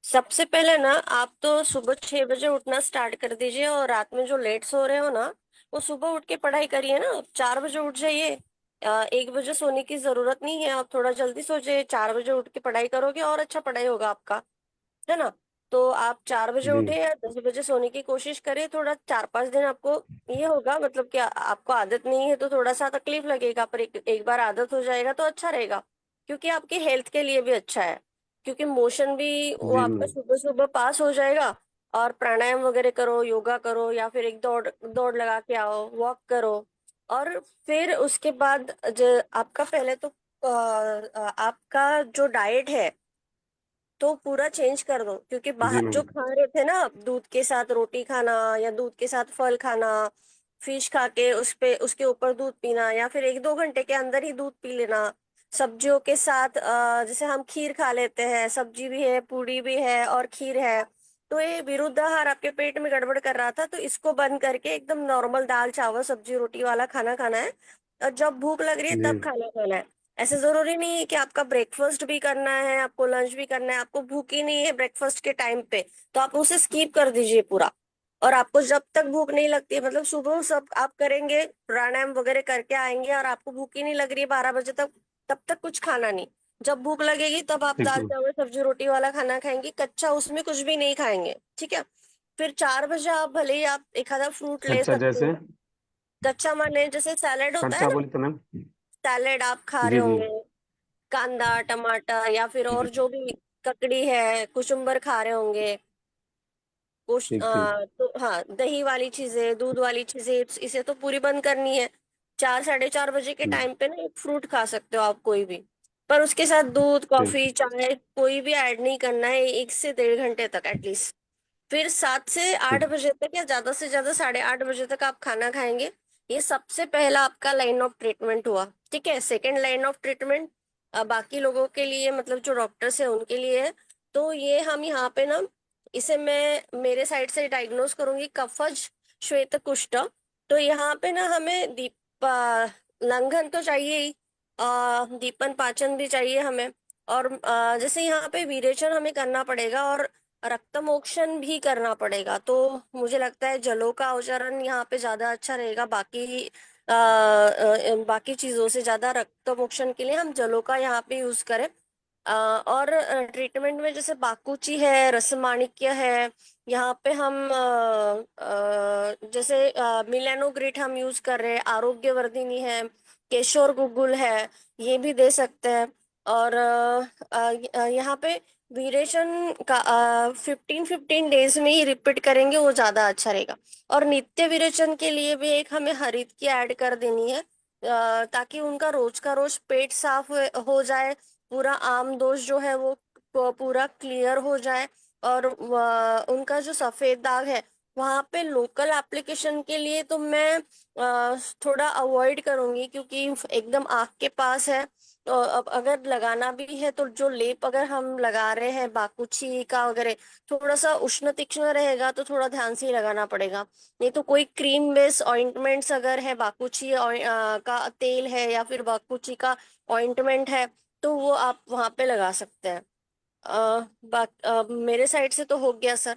सबसे पहले ना आप तो सुबह 6 बजे उठना स्टार्ट कर दीजिए, और रात में जो लेट सो रहे हो ना वो सुबह उठ के पढ़ाई करिए ना, 4 बजे उठ जाइए। 1 बजे सोने की जरूरत नहीं है, आप थोड़ा जल्दी सो जाइए, 4 बजे उठ के पढ़ाई करोगे और अच्छा पढ़ाई होगा आपका, है ना? तो आप 4 बजे जी। उठे या 10 बजे सोने की कोशिश करें, थोड़ा 4 5 दिन आपको ये होगा, मतलब कि आपको आदत नहीं है तो थोड़ा सा तकलीफ लगेगा, पर एक बार आदत हो जाएगा तो अच्छा रहेगा, क्योंकि आपके हेल्थ के लिए भी अच्छा है, क्योंकि मोशन भी वो जी आपका मैम। सुबह सुबह पास हो जाएगा। और प्राणायाम वगैरह करो, योगा करो, या फिर एक दौड़ दौड़ लगा के आओ, वॉक करो। और फिर उसके बाद आपका पहले तो आपका जो डाइट है तो पूरा चेंज कर दो, क्योंकि जी बाहर जो मैम। खा रहे थे ना आप, दूध के साथ रोटी खाना या दूध के साथ फल खाना, फिश खा के उस पे उसके ऊपर दूध पीना, या फिर 1 2 घंटे के अंदर ही दूध पी लेना, सब्जियों के साथ जैसे हम खीर खा लेते हैं, सब्जी भी है, पूरी भी है और खीर है, तो ये विरुद्ध आहार आपके पेट में गड़बड़ कर रहा था, तो इसको बंद करके एकदम नॉर्मल दाल चावल सब्जी रोटी वाला खाना खाना है। और जब भूख लग रही है जी तब खाना खाना है। ऐसे जरूरी नहीं है कि आपका ब्रेकफास्ट भी करना है, आपको लंच भी करना है। आपको भूख ही नहीं है ब्रेकफास्ट के टाइम पे, तो आप उसे स्किप कर दीजिए पूरा। और आपको जब तक भूख नहीं लगती है, मतलब सुबह सब आप करेंगे, प्राणायाम वगैरह करके आएंगे और आपको भूख ही नहीं लग रही है 12 बजे तक, तब तक कुछ खाना नहीं। जब भूख लगेगी तब आप ठीक दाल है। चावल सब्जी रोटी वाला खाना खाएंगे, कच्चा उसमें कुछ भी नहीं खाएंगे, ठीक है। फिर 4 बजे आप भले ही आप एक आधा फ्रूट ले कच्चा सकते जैसे? हो। कच्चा माने जैसे सैलेड होता है कच्चा ना, बोली तो मैम। सैलेड आप खा रहे जी जी होंगे, कांदा टमाटर या फिर और जी। जो भी, ककड़ी है, कुकुम्बर खा रहे होंगे, ठीक ठीक। तो हाँ, दही वाली चीजें, दूध वाली चीजें, इसे तो पूरी बंद करनी है। 4 साढ़े 4 बजे के हम्म, टाइम पे ना एक फ्रूट खा सकते हो आप कोई भी, पर उसके साथ दूध ठीक। कॉफी चाय कोई भी ऐड नहीं करना है 1 से 1.5 घंटे तक एटलीस्ट। फिर 7 से 8 ठीक। बजे तक या ज्यादा से ज्यादा 8:30 बजे तक आप खाना खाएंगे। ये सबसे पहला आपका लाइन ऑफ ट्रीटमेंट हुआ, ठीक है। सेकेंड लाइन ऑफ ट्रीटमेंट बाकी लोगों के लिए, मतलब जो डॉक्टर्स है उनके लिए है। तो ये हम यहाँ पे ना, इसे मैं मेरे साइड से डायग्नोज करूंगी कफज श्वेत कुष्ठ। तो यहाँ पे ना हमें लंघन तो चाहिए ही, दीपन पाचन भी चाहिए हमें। और जैसे यहाँ पे विरेचन हमें करना पड़ेगा और रक्तमोक्षण भी करना पड़ेगा। तो मुझे लगता है जलों का उच्चारण यहाँ पे ज्यादा अच्छा रहेगा, बाकी चीजों से ज्यादा रक्तमोक्षण के लिए हम जलों का यहाँ पे यूज करें। और ट्रीटमेंट में जैसे बाकुची है, रसमाणिक्य है, यहाँ पे हम जैसे मिलेनोग्रिट हम यूज कर रहे हैं, आरोग्यवर्धिनी है, केशोर गुगुल है, ये भी दे सकते हैं। और यहाँ पे वीरेशन का 15-15 डेज में ही रिपीट करेंगे, वो ज्यादा अच्छा रहेगा। और नित्य विरेचन के लिए भी एक हमें हरित की ऐड कर देनी है, ताकि उनका रोज का रोज पेट साफ हो जाए, पूरा आम दोष जो है वो पूरा क्लियर हो जाए। और उनका जो सफेद दाग है वहां पे लोकल एप्लीकेशन के लिए तो मैं थोड़ा अवॉइड करूंगी, क्योंकि एकदम आँख के पास है। तो अब अगर लगाना भी है तो जो लेप अगर हम लगा रहे हैं बाकुची का वगैरह, थोड़ा सा उष्ण तीक्ष्ण रहेगा तो थोड़ा ध्यान से ही लगाना पड़ेगा। नहीं तो कोई क्रीम बेस ऑइंटमेंट्स अगर है, बाकुची का तेल है या फिर बाकुची का ऑइंटमेंट है, तो वो आप वहां पे लगा सकते हैं। मेरे साइड से तो हो गया सर।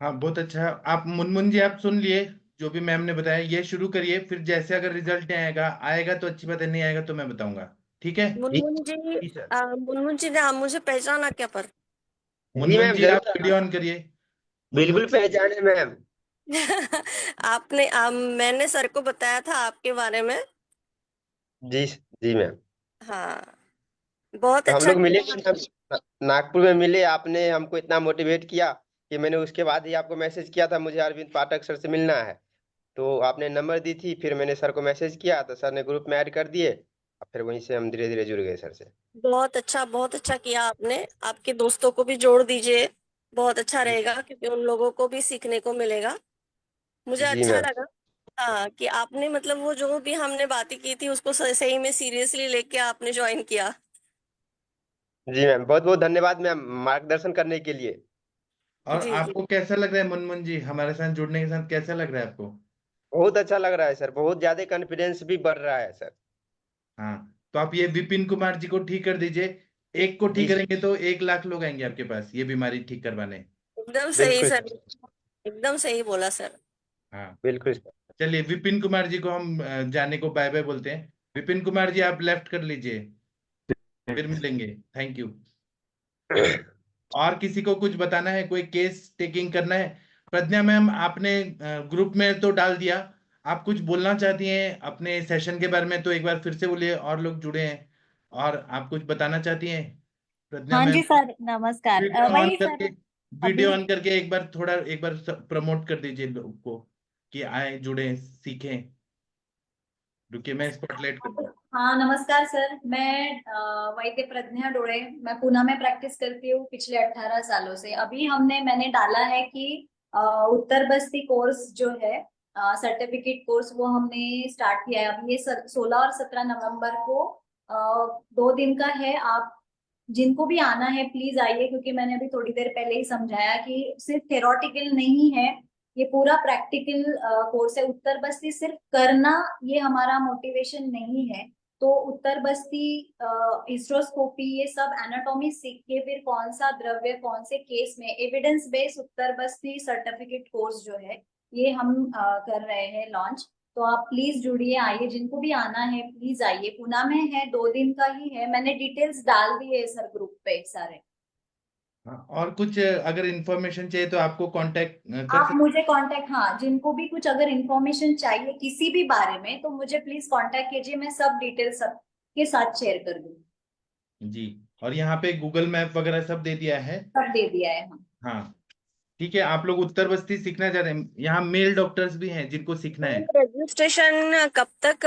हाँ, बहुत अच्छा। आप मुनमुन जी, आप सुन लिए जो भी मैम ने बताया, ये शुरू करिए। फिर जैसे अगर रिजल्ट नहीं आएगा आएगा तो अच्छी बात है, नहीं आएगा तो मैं बताऊंगा। ठीक है। जी मुनमुन जी, जी सर। मुनमुन जी ने आप मुझे पहचाना क्या पर? जी मुनमुन मैम जी, आप जरूर। वीडियो ऑन करिए। मुनमुन बिल्कुल जी। पहचाने मैम। मैंने सर को बताया था आपके बारे में। जी जी मैम। हाँ, बहुत तो हम अच्छा लोग मिले किया। भी नागपुर में मिले, आपने हमको इतना मोटिवेट किया कि मैंने उसके बाद ही आपको मैसेज किया था, मुझे अरविंद पाठक सर से मिलना है। तो आपने नंबर दी थी, फिर मैंने सर को मैसेज किया तो सर ने ग्रुप में ऐड कर दिए। अब फिर वहीं से हम धीरे धीरे जुड़ गए सर से। बहुत अच्छा किया आपने। आपके दोस्तों को भी जोड़ दीजिए, बहुत अच्छा रहेगा, क्योंकि उन लोगों को भी सीखने को मिलेगा। मुझे जी अच्छा मैम। लगा, हाँ, कि आपने मतलब वो जो भी हमने बातें की थी उसको सही में सीरियसली लेके आपने ज्वाइन किया। जी मैम, बहुत बहुत धन्यवाद मैम मार्गदर्शन करने के लिए। और जी जी। आपको कैसा लग रहा है मुनमुन जी, हमारे साथ जुड़ने के साथ कैसा लग रहा है आपको? बहुत अच्छा लग रहा है सर, बहुत ज्यादा कॉन्फिडेंस भी बढ़ रहा है सर। हाँ, तो आप ये विपिन कुमार जी को ठीक कर दीजिए। एक को ठीक जी करेंगे तो 1 लाख लोग आएंगे आपके पास ये बीमारी ठीक करवाने। एकदम सही बिल्कुल सर, सर। एकदम सही बोला सर। हाँ। बिल्कुल सर। चलिए, विपिन कुमार जी को हम जाने को बाय बाय बोलते हैं। विपिन कुमार जी, आप लेफ्ट कर लीजिए। फिर मिलेंगे। Thank you. और किसी को कुछ बताना है, कोई केस टेकिंग करना है? प्रज्ञा मैम, आपने ग्रुप में तो डाल दिया। आप कुछ बोलना चाहती हैं अपने सेशन के बारे में तो एक बार फिर से बोलिए, और लोग जुड़े हैं। और आप कुछ बताना चाहती हैं प्रज्ञा हाँ मैम? जी सर, नमस्कार। वीडियो ऑन वही सर, करके, वीडियो अभी ऑन करके एक बार प्रमोट कर दीजिए लोग को कि आए, जुड़े, सीखें। रुकिए, मैं स्पॉटलाइट करता हूँ। हाँ, नमस्कार सर। मैं वैद्य प्रज्ञा डोळे, मैं पुणे में प्रैक्टिस करती हूँ पिछले 18 सालों से। अभी मैंने डाला है कि उत्तर बस्ती कोर्स जो है, सर्टिफिकेट कोर्स, वो हमने स्टार्ट किया है। अभी ये 16 और 17 नवंबर को 2 दिन का है। आप जिनको भी आना है प्लीज आइए, क्योंकि मैंने अभी थोड़ी देर पहले ही समझाया कि सिर्फ थेरोटिकल नहीं है, ये पूरा प्रैक्टिकल कोर्स है। उत्तर बस्ती सिर्फ करना ये हमारा मोटिवेशन नहीं है। तो उत्तर बस्ती, हिस्ट्रोस्कोपी, ये सब एनाटॉमी सीख के फिर कौन सा द्रव्य कौन से केस में, एविडेंस बेस्ड उत्तर बस्ती सर्टिफिकेट कोर्स जो है ये हम कर रहे हैं लॉन्च। तो आप प्लीज जुड़िए, आइए, जिनको भी आना है प्लीज आइए। पुणे में है, 2 दिन का ही है। मैंने डिटेल्स डाल दी है सर ग्रुप पे सारे। हाँ, और कुछ अगर इंफॉर्मेशन चाहिए तो आपको कांटेक्ट कर आप सकते मुझे कांटेक्ट, हाँ, जिनको भी कुछ अगर इंफॉर्मेशन चाहिए किसी भी बारे में तो मुझे प्लीज कांटेक्ट कीजिए, मैं सब डिटेल सबके साथ शेयर कर दूंगी। हैं जी। और यहाँ पे गूगल मैप वगैरह सब दे दिया है। सब दे दिया है, हाँ। हाँ, ठीक है। आप लोग उत्तर बस्ती सीखना चाह रहे हैं, यहाँ मेल डॉक्टर्स भी हैं जिनको सीखना है। रजिस्ट्रेशन कब तक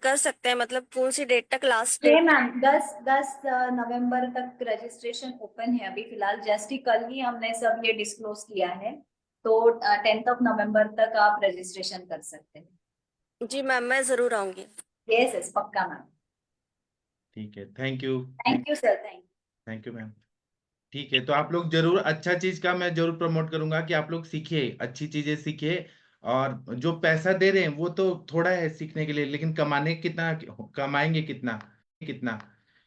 कर सकते हैं, मतलब कौन सी डेट तक लास्ट ये डेट? मैम 10 नवंबर तक रजिस्ट्रेशन ओपन है अभी फिलहाल। जस्ट ही कल ही हमने सब ये डिस्क्लोज किया है। तो 10 नवंबर तक आप रजिस्ट्रेशन कर सकते हैं। जी मैम, मैं जरूर आऊंगी। यस यस, पक्का मैम। ठीक है, thank you. Thank you sir, thank thank you ma'am. ठीक है, तो आप लोग जरूर, अच्छा चीज का मैं जरूर प्रमोट करूंगा कि आप लोग सीखिए, अच्छी चीजें सीखिए। और जो पैसा दे रहे हैं वो तो थोड़ा है सीखने के लिए, लेकिन कमाने कितना, कमाएंगे कितना, कितना।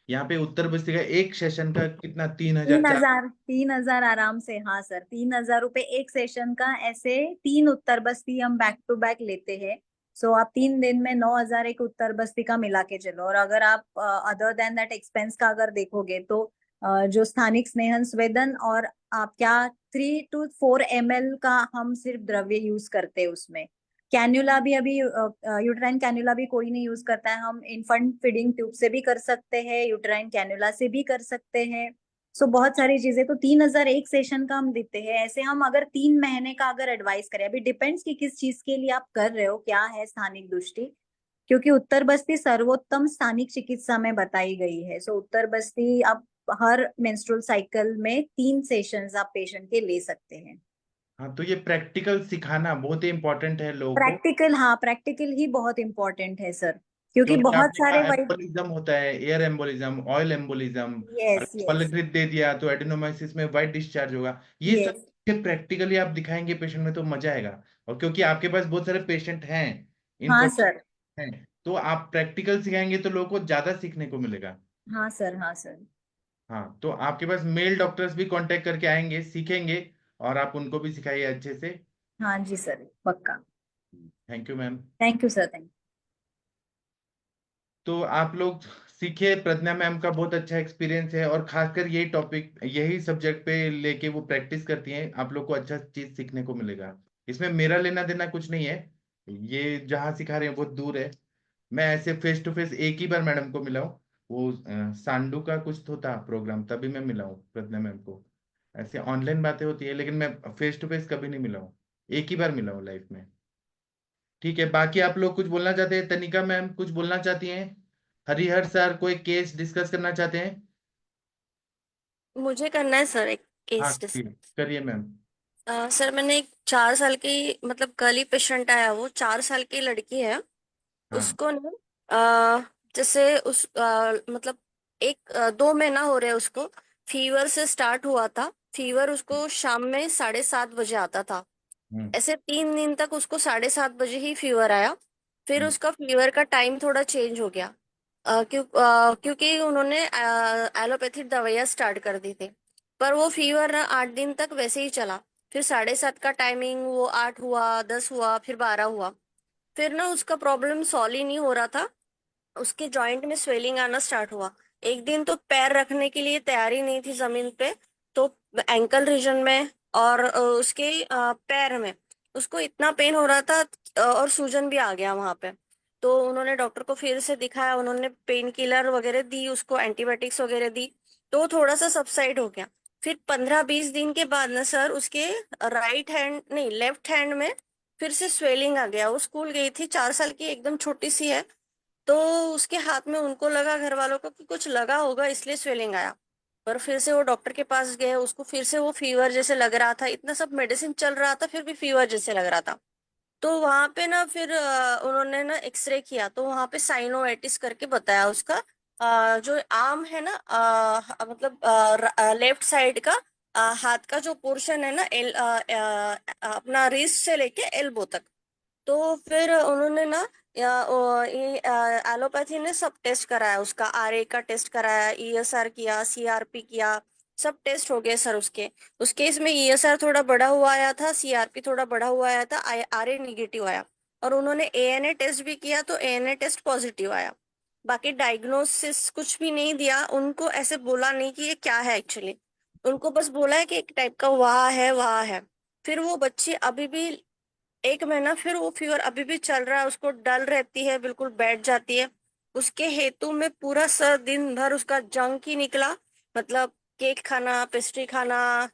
यहाँ पे उत्तर बस्ती का एक सेशन का कितना, 3,000, 4। 3,000 आराम से, हाँ सर, 3,000 रुपए एक सेशन का। ऐसे 3 उत्तर बस्ती हम बैक टू बैक लेते हैं। सो आप 3 दिन में 9,000 एक उत्तर बस्ती का मिला के चलो। और अगर आप अदर देन दैट एक्सपेंस का अगर देखोगे तो जो स्थानिक स्नेहन स्वेदन और आप क्या 3 to 4 ml का हम सिर्फ द्रव्य यूज करते हैं उसमें। कैन्युला भी अभी, यूट्राइन कैन्युला भी कोई नहीं यूज करता है। हम इन्फेंट फीडिंग ट्यूब से भी कर सकते हैं, यूट्राइन कैन्युला से भी कर सकते हैं। सो बहुत सारी चीजें। तो 3,000 एक सेशन का हम देते हैं। ऐसे हम अगर 3 महीने का अगर एडवाइस करें, अभी डिपेंड्स कि किस चीज के लिए आप कर रहे हो, क्या है स्थानिक दृष्टि। क्योंकि उत्तर बस्ती सर्वोत्तम स्थानिक चिकित्सा में बताई गई है। सो उत्तर बस्ती आप हर मेंस्ट्रुअल साइकिल में 3 सेशंस आप पेशेंट के ले सकते हैं। हाँ, तो ये प्रैक्टिकल सिखाना बहुत ही इंपॉर्टेंट है लोगों को। प्रैक्टिकल, हाँ, प्रैक्टिकल ही बहुत इंपॉर्टेंट है सर। क्योंकि क्योंकि बहुत आपने सारे कहा वही। एम्बोलिज्म होता है, air embolism, oil embolism. Yes अगर यस पलकृत दे दिया तो एडिनोमाइसिस में वाइट डिस्चार्ज होगा। ये सब यस। प्रैक्टिकली आप दिखाएंगे पेशेंट में तो मजा आएगा। और क्योंकि आपके पास बहुत सारे पेशेंट हैं, हाँ इनपुट सर। हैं, तो आप प्रैक्टिकल सिखाएंगे तो लोगों को ज्यादा सीखने को मिलेगा। हाँ सर, हाँ सर। हाँ, तो आपके पास मेल डॉक्टर्स भी कांटेक्ट करके आएंगे, सीखेंगे। और आप उनको भी सिखाइए अच्छे से। हाँ जी सर, पक्का। Thank you ma'am. Thank you sir, thank तो आप लोग सीखे, प्रज्ञा मैम का बहुत अच्छा एक्सपीरियंस है, और खासकर यही टॉपिक, यही सब्जेक्ट पे लेके वो प्रैक्टिस करती हैं। आप लोग को अच्छा चीज सीखने को मिलेगा। इसमें मेरा लेना देना कुछ नहीं है। ये जहाँ सिखा रहे हैं बहुत दूर है। मैं ऐसे फेस टू फेस एक ही बार मैडम को मिला हूँ। वो सांडू का कुछ तो था प्रोग्राम, तभी मैं मिला हूँ प्रज्ञा मैम को। ऐसे ऑनलाइन बातें होती है, लेकिन मैं फेस टू फेस कभी नहीं मिला हूँ। एक ही बार मिला हूँ लाइफ में। ठीक है, बाकी आप लोग कुछ बोलना चाहते हैं? तनिका मैम कुछ बोलना चाहती हैं? हरिहर सर कोई केस डिस्कस करना चाहते हैं? मुझे करना है सर एक हाँ, केस डिस्कस। करिए मैम। सर मैंने एक 4 साल की, मतलब कल ही पेशेंट आया, वो 4 साल की लड़की है। हाँ। उसको ना जैसे उस मतलब 2 महीना हो रहे उसको। फीवर से स्टार्ट हुआ था। फीवर उसको शाम में 7:30 बजे आता था। हम्म। ऐसे 3 दिन तक उसको 7:30 बजे ही फीवर आया। फिर हम्म। उसका फीवर का टाइम थोड़ा चेंज हो गया। क्योंकि उन्होंने एलोपैथिक दवाइयाँ स्टार्ट कर दी थी। पर वो फीवर ना 8 दिन तक वैसे ही चला। फिर 7:30 का टाइमिंग, वो 8 हुआ, 10 हुआ, फिर 12 हुआ। फिर ना उसका प्रॉब्लम सॉल्व ही नहीं हो रहा था। उसके जॉइंट में स्वेलिंग आना स्टार्ट हुआ। एक दिन तो पैर रखने के लिए तैयारी नहीं थी जमीन पे। तो एंकल रीजन में और उसके पैर में उसको इतना पेन हो रहा था। और सूजन भी आ गया वहां पे। तो उन्होंने डॉक्टर को फिर से दिखाया, उन्होंने पेन किलर वगैरह दी, उसको एंटीबायोटिक्स वगैरह दी। तो थोड़ा सा सबसाइड हो गया। फिर 15-20 दिन के बाद ना सर उसके राइट हैंड नहीं, लेफ्ट हैंड में फिर से स्वेलिंग आ गया। वो स्कूल गई थी, 4 साल की, एकदम छोटी सी है। तो उसके हाथ में, उनको लगा घर वालों को कि कुछ लगा होगा इसलिए स्वेलिंग आया। पर फिर से वो डॉक्टर के पास गए, उसको फिर से वो फीवर जैसे लग रहा था, इतना सब मेडिसिन चल रहा था फिर भी फीवर जैसे लग रहा था। तो वहां पे ना फिर उन्होंने ना एक्सरे किया, तो वहां पे साइनोवाइटिस करके बताया उसका। जो आर्म है ना, मतलब लेफ्ट साइड का हाथ का जो पोर्शन है ना अपना रिस्ट से लेके एल्बो तक। तो फिर उन्होंने ना ये एलोपैथी ने सब टेस्ट कराया, उसका आरए का टेस्ट कराया, ईएसआर किया, सीआरपी किया, सब टेस्ट हो गए सर उसके। उस केस में ईएसआर थोड़ा बड़ा हुआ आया था, सीआरपी थोड़ा बड़ा हुआ आया था, आरए निगेटिव आया। और उन्होंने एएनए टेस्ट भी किया तो एएनए टेस्ट पॉजिटिव आया। बाकी डायग्नोसिस कुछ भी नहीं दिया उनको, ऐसे बोला नहीं कि ये क्या है एक्चुअली। उनको बस बोला है कि एक टाइप का वहा है वहा है। फिर वो बच्ची अभी भी 1 महीना, फिर वो फीवर अभी भी चल रहा है, उसको डल रहती है, बिल्कुल बैठ जाती है। उसके हेतु में पूरा सर दिन भर उसका जंक ही निकला। मतलब केक खाना, पेस्ट्री खाना,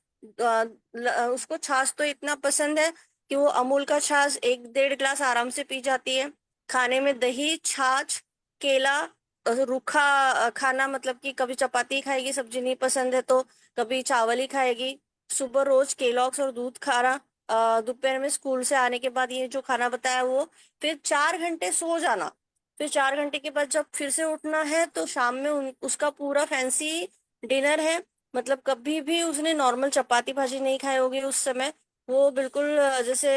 उसको छाछ तो इतना पसंद है कि वो अमूल का छाछ 1-1.5 गिलास आराम से पी जाती है। खाने में दही, छाछ, केला, रूखा खाना, मतलब कि कभी चपाती खाएगी, सब्जी नहीं पसंद है तो कभी चावल ही खाएगी। सुबह रोज केलॉग्स और दूध खाना। दोपहर में स्कूल से आने के बाद ये जो खाना बताया वो। फिर 4 घंटे सो जाना। फिर 4 घंटे के बाद जब फिर से उठना है तो शाम में उसका पूरा फैंसी डिनर है। मतलब कभी भी उसने नॉर्मल चपाती भाजी नहीं खाई होगी उस समय। वो बिल्कुल जैसे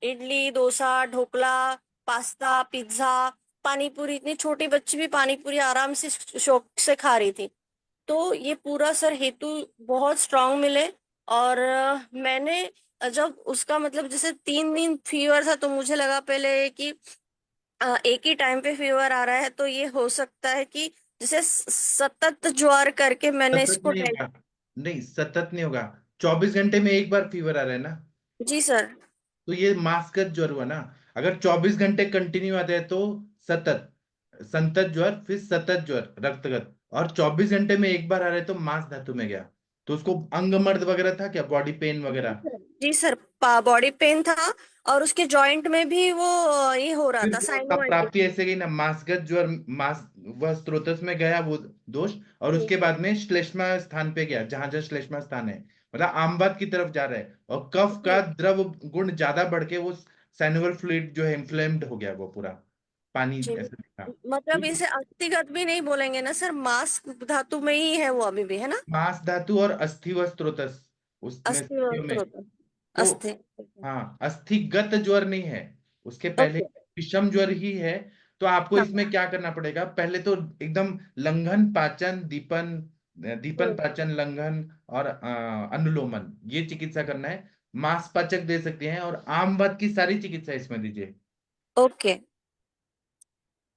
इडली, डोसा, ढोकला, पास्ता, पिज्जा, पानी पूरी, इतनी छोटी बच्ची भी पानी पूरी आराम से शौक से खा रही थी। तो ये पूरा सर हेतु बहुत स्ट्रांग मिले। और मैंने जब उसका मतलब जैसे 3 दिन फीवर था तो मुझे लगा पहले कि एक ही टाइम पे फीवर आ रहा है तो ये हो सकता है कि जैसे सतत ज्वर करके मैंने सतत इसको नहीं होगा, नहीं सतत नहीं होगा। 24 घंटे में एक बार फीवर आ रहा है ना, जी सर। तो ये मास्कत ज्वर हुआ ना। अगर 24 घंटे कंटिन्यू आते हैं तो सतत, संतत ज्वर, फिर सतत ज्वर रक्तगत। और 24 घंटे में एक बार आ रहे तो मास धातु में गया। तो उसको अंगमर्द वगैरह था क्या, बॉडी पेन वगैरह? जी सर, बॉडी पेन था। और उसके जॉइंट में भी वो ये हो रहा फिर था, तो उसका साइनोवाइटिस। प्राप्ति ऐसे गई ना, मासगत ज्वर, मास, वह स्त्रोतस में गया वो दोष। और उसके बाद में श्लेष्मा स्थान पे गया, जहां जहां श्लेष्मा स्थान है, मतलब आमवात की तरफ जा रहा है। और कफ का द्रव गुण ज्यादा बढ़ के वो सैनुअल फ्लूइड जो है इन्फ्लेम्ड हो गया, वो पूरा पानी जी, ऐसा दिखा। मतलब इसे अस्थि भी नहीं बोलेंगे ना सर, मांस धातु में ही है वो अभी भी, है ना? मांस धातु और अस्थि व स्त्रोतस, उसमें अस्थि स्थितियों में। स्त्रोत। तो अस्थि। हाँ, अस्थिगत ज्वर नहीं है, उसके पहले ओके। विषम ज्वर ही है। तो आपको हाँ। इसमें क्या करना पड़ेगा, पहले तो एकदम लंघन, पाचन, दीपन, दीपन हम्म, पाचन, लंघन और अनुलोमन, ये चिकित्सा करना है। मांस पाचक दे सकते हैं, और आम बात की सारी चिकित्सा इसमें दीजिए। ओके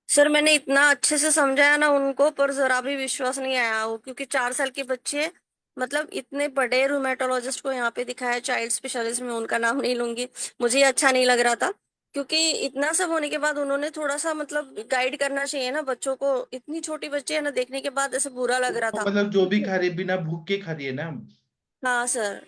सर, मैंने इतना अच्छे से समझाया ना उनको, पर जरा भी विश्वास नहीं आया वो, क्योंकि 4 साल की बच्ची है। मतलब इतने बड़े रूमेटोलॉजिस्ट को यहाँ पे दिखाया, चाइल्ड स्पेशलिस्ट में, उनका नाम नहीं लूंगी, मुझे अच्छा नहीं लग रहा था। क्योंकि इतना सब होने के बाद उन्होंने थोड़ा सा मतलब गाइड करना चाहिए ना बच्चों को, इतनी छोटी बच्ची है ना, देखने के बाद ऐसे बुरा लग रहा तो था। मतलब जो भी खा रही है, बिना भूख के खा रही है ना। हाँ सर,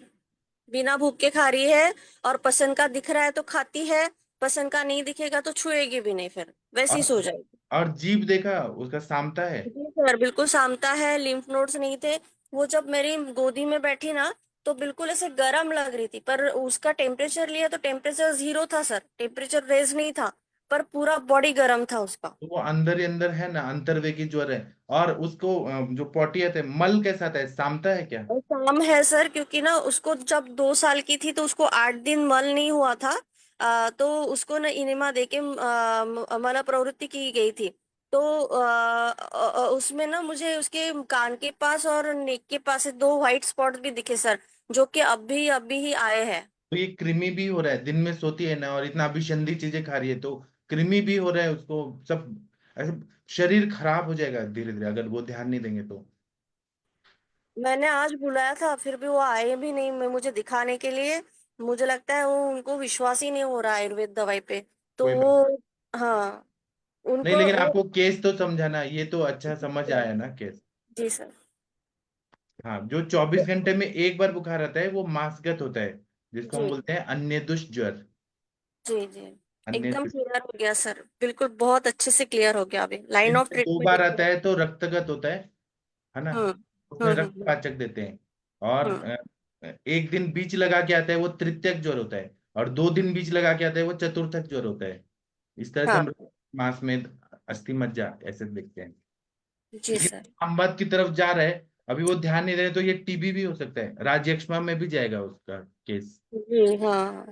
बिना भूख के खा रही है। और पसंद का दिख रहा है तो खाती है, पसंद का नहीं दिखेगा तो छुएगी भी नहीं, फिर वैसे ही और सो जाएगी। और जीभ देखा उसका सामता है। जी सर, बिल्कुल सामता है, लिम्फ नोड्स नहीं थे। वो जब मेरी गोदी में बैठी ना तो बिल्कुल ऐसे गर्म लग रही थी, पर उसका टेम्परेचर लिया तो टेम्परेचर 0 था सर, टेम्परेचर रेज नहीं था। पर पूरा बॉडी गर्म था उसका। तो वो अंदर ही अंदर है ना, अंतर्वेगी ज्वर है। और उसको जो पोटी आते हैं, मल कैसा आता है, सामता है क्या? और काम है सर, क्योंकि ना उसको जब 2 साल की थी तो उसको 8 दिन मल नहीं हुआ था। तो उसको ना इनेमा देके मल प्रवृत्ति की गई थी। तो उसमें ना मुझे उसके कान के पास और नेक के पास से 2 व्हाइट स्पॉट भी दिखे सर, जो कि अभी अभी ही आए हैं। तो ये कृमि भी हो रहा है, दिन में सोती है ना और इतना अभिसंधी चीजें खा रही है, तो कृमि भी हो रहा है उसको सब। ऐसे शरीर खराब हो जाएगा धीरे धीरे, अगर वो ध्यान नहीं देंगे तो। मैंने आज बुलाया था फिर भी वो आए भी नहीं मुझे दिखाने के लिए। मुझे लगता है वो उनको विश्वास ही नहीं हो रहा आयुर्वेद दवाई पे। तो कोई बात वो, हाँ, नहीं, उनको लेकिन वो। आपको केस तो समझाना, ये तो अच्छा समझ आया ना केस। जी सर। हाँ, जो 24 घंटे में एक बार बुखार आता है वो मासगत होता है, जिसको हम जी बोलते हैं अन्य दुष्ट ज्वर। जी जी, अन्य एकदम दुष्ट, क्लियर हो गया सर, बिल्कुल बहुत अच्छे से क्लियर हो गया, अभी लाइन दिन ऑफ में दो ट्रीटमेंट बार आता एकदम। है तो रक्तगत होता है ना। हम्म उसमें रक्त हम्म। पाचक देते हैं। और हम्म। एक दिन बीच लगा के आता है वो तृतीयक ज्वर होता है। और 2 दिन बीच लगा के आता है वो चतुर्थक ज्वर होता है। इस तरह से हाँ। हम मास में अस्थि मज्जा ऐसे देखते हैं। जी लेकिन सर। हम बात की तरफ जा रहे हैं, अभी वो ध्यान नहीं दे रहे तो ये टीबी भी हो सकता है, राज्यक्षमा में भी जाएगा उसका केस। जी हाँ,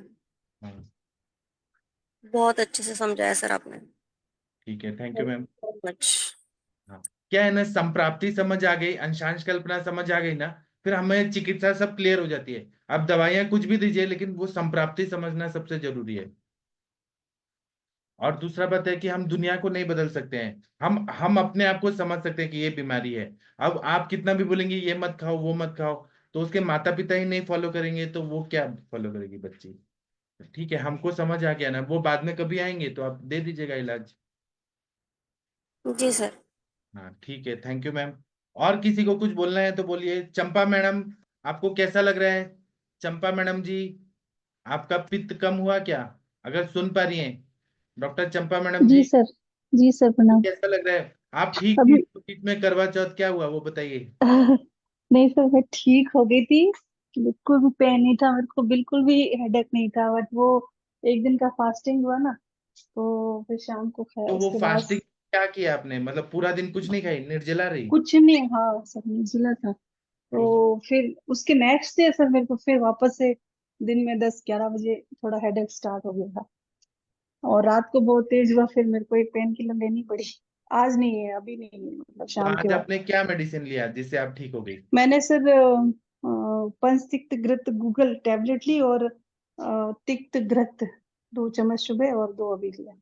हाँ बहुत अच्छे से समझाया सर आपने। ठीक है, थैंक यू मैम। मच। हाँ, क्या है ना, संप्राप्ति समझ आ गई, अंशांश कल्पना समझ आ गई ना, फिर हमें चिकित्सा सब क्लियर हो जाती है। आप दवाइयां कुछ भी दीजिए, लेकिन वो संप्राप्ति समझना सबसे जरूरी है। और दूसरा बात है कि हम दुनिया को नहीं बदल सकते हैं, हम अपने आप को समझ सकते हैं कि ये बीमारी है। अब आप कितना भी बोलेंगे ये मत खाओ वो मत खाओ, तो उसके माता पिता ही नहीं फॉलो करेंगे तो वो क्या फॉलो करेगी बच्ची। ठीक है, हमको समझ आ गया ना, वो बाद में कभी आएंगे तो आप दे दीजिएगा इलाज। जी सर। हाँ ठीक है, थैंक यू मैम। और किसी को कुछ बोलना है तो बोलिए। चंपा मैडम, आपको कैसा लग रहा है? चंपा मैडम जी, आपका पित्त कम हुआ क्या? अगर सुन पा रही हैं डॉक्टर चंपा मैडम जी जी, सर। जी सर, तो प्रणाम। कैसा लग रहा है? आप ठीक थी अभी तो बीच में करवा चौथ क्या हुआ वो बताइए। नहीं सर, मैं ठीक हो गई थी। बिल्कुल भी पेन नहीं था मेरे को, बिल्कुल भी हेडेक नहीं था। बट वो एक दिन का फास्टिंग हुआ ना, तो फिर शाम को खाया तो वो उसके बाद। फास्टिंग क्या किया आपने, मतलब पूरा दिन कुछ नहीं खाई, निर्जला रही? कुछ नहीं, हाँ सर, निर्जला था। तो फिर उसके नेक्स्ट डे सर मेरे को फिर वापस से दिन में 10-11 बजे थोड़ा हेडेक स्टार्ट हो गया था। और रात को बहुत तेज हुआ, फिर मेरे को एक पेन किलर लेनी पड़ी। आज नहीं है, अभी नहीं है, मतलब तो शाम के आज बाद। आपने क्या मेडिसिन लिया जिससे आप ठीक हो गई? मैंने सर पंचतिक्त घृत गूगल टैबलेट ली, और तिक्त घृत 2 चम्मच सुबह और 2 अभी लिया।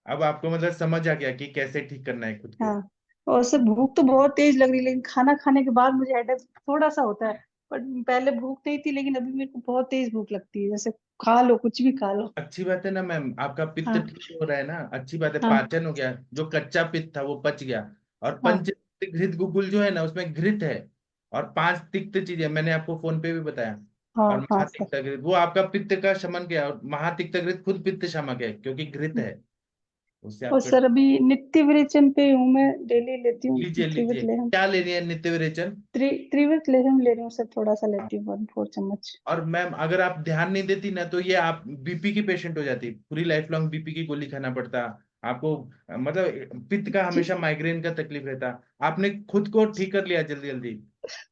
अब आपको मतलब समझ आ गया कि कैसे ठीक करना है खुद को? हाँ। और सर भूख तो बहुत तेज लग रही, लेकिन खाना खाने के बाद मुझे हेडेक थोड़ा सा होता है। बट पहले भूख नहीं थी, लेकिन अभी मेरे को बहुत तेज भूख लगती है, जैसे खा लो, कुछ भी खा लो। अच्छी बात है ना मैम, आपका पित्त हाँ। ठीक हो रहा है ना, अच्छी बात है, हाँ। पाचन हो गया, जो कच्चा पित्त था वो पच गया। और हाँ। पंच घृत गुगुल जो है ना, उसमें घृत है और 5 तिक्त चीजें मैंने आपको फोन पे भी बताया। हाँ। और हाँ सर। महातिक्त घृत वो आपका पित्त का शमन किया, और महातिक्त घृत खुद पित्त शमक है क्योंकि घृत है, उससे और आपका। सर अभी नित्य विरेचन पे हूँ मैं, डेली लेती हूँ लीजिए त्रिवृत लीजिए, लेहम। क्या ले रही है नित्य विरेचन? त्रिवृत लेहम ले रही हूँ सर, थोड़ा सा लेती हूँ, 1-4 चम्मच। और मैम अगर आप ध्यान नहीं देती ना तो ये आप बीपी की पेशेंट हो जाती, पूरी लाइफ लॉन्ग बीपी की गोली खाना पड़ता आपको। मतलब पित्त का जी। हमेशा माइग्रेन का तकलीफ रहता। आपने खुद को ठीक कर लिया जल्दी जल्दी,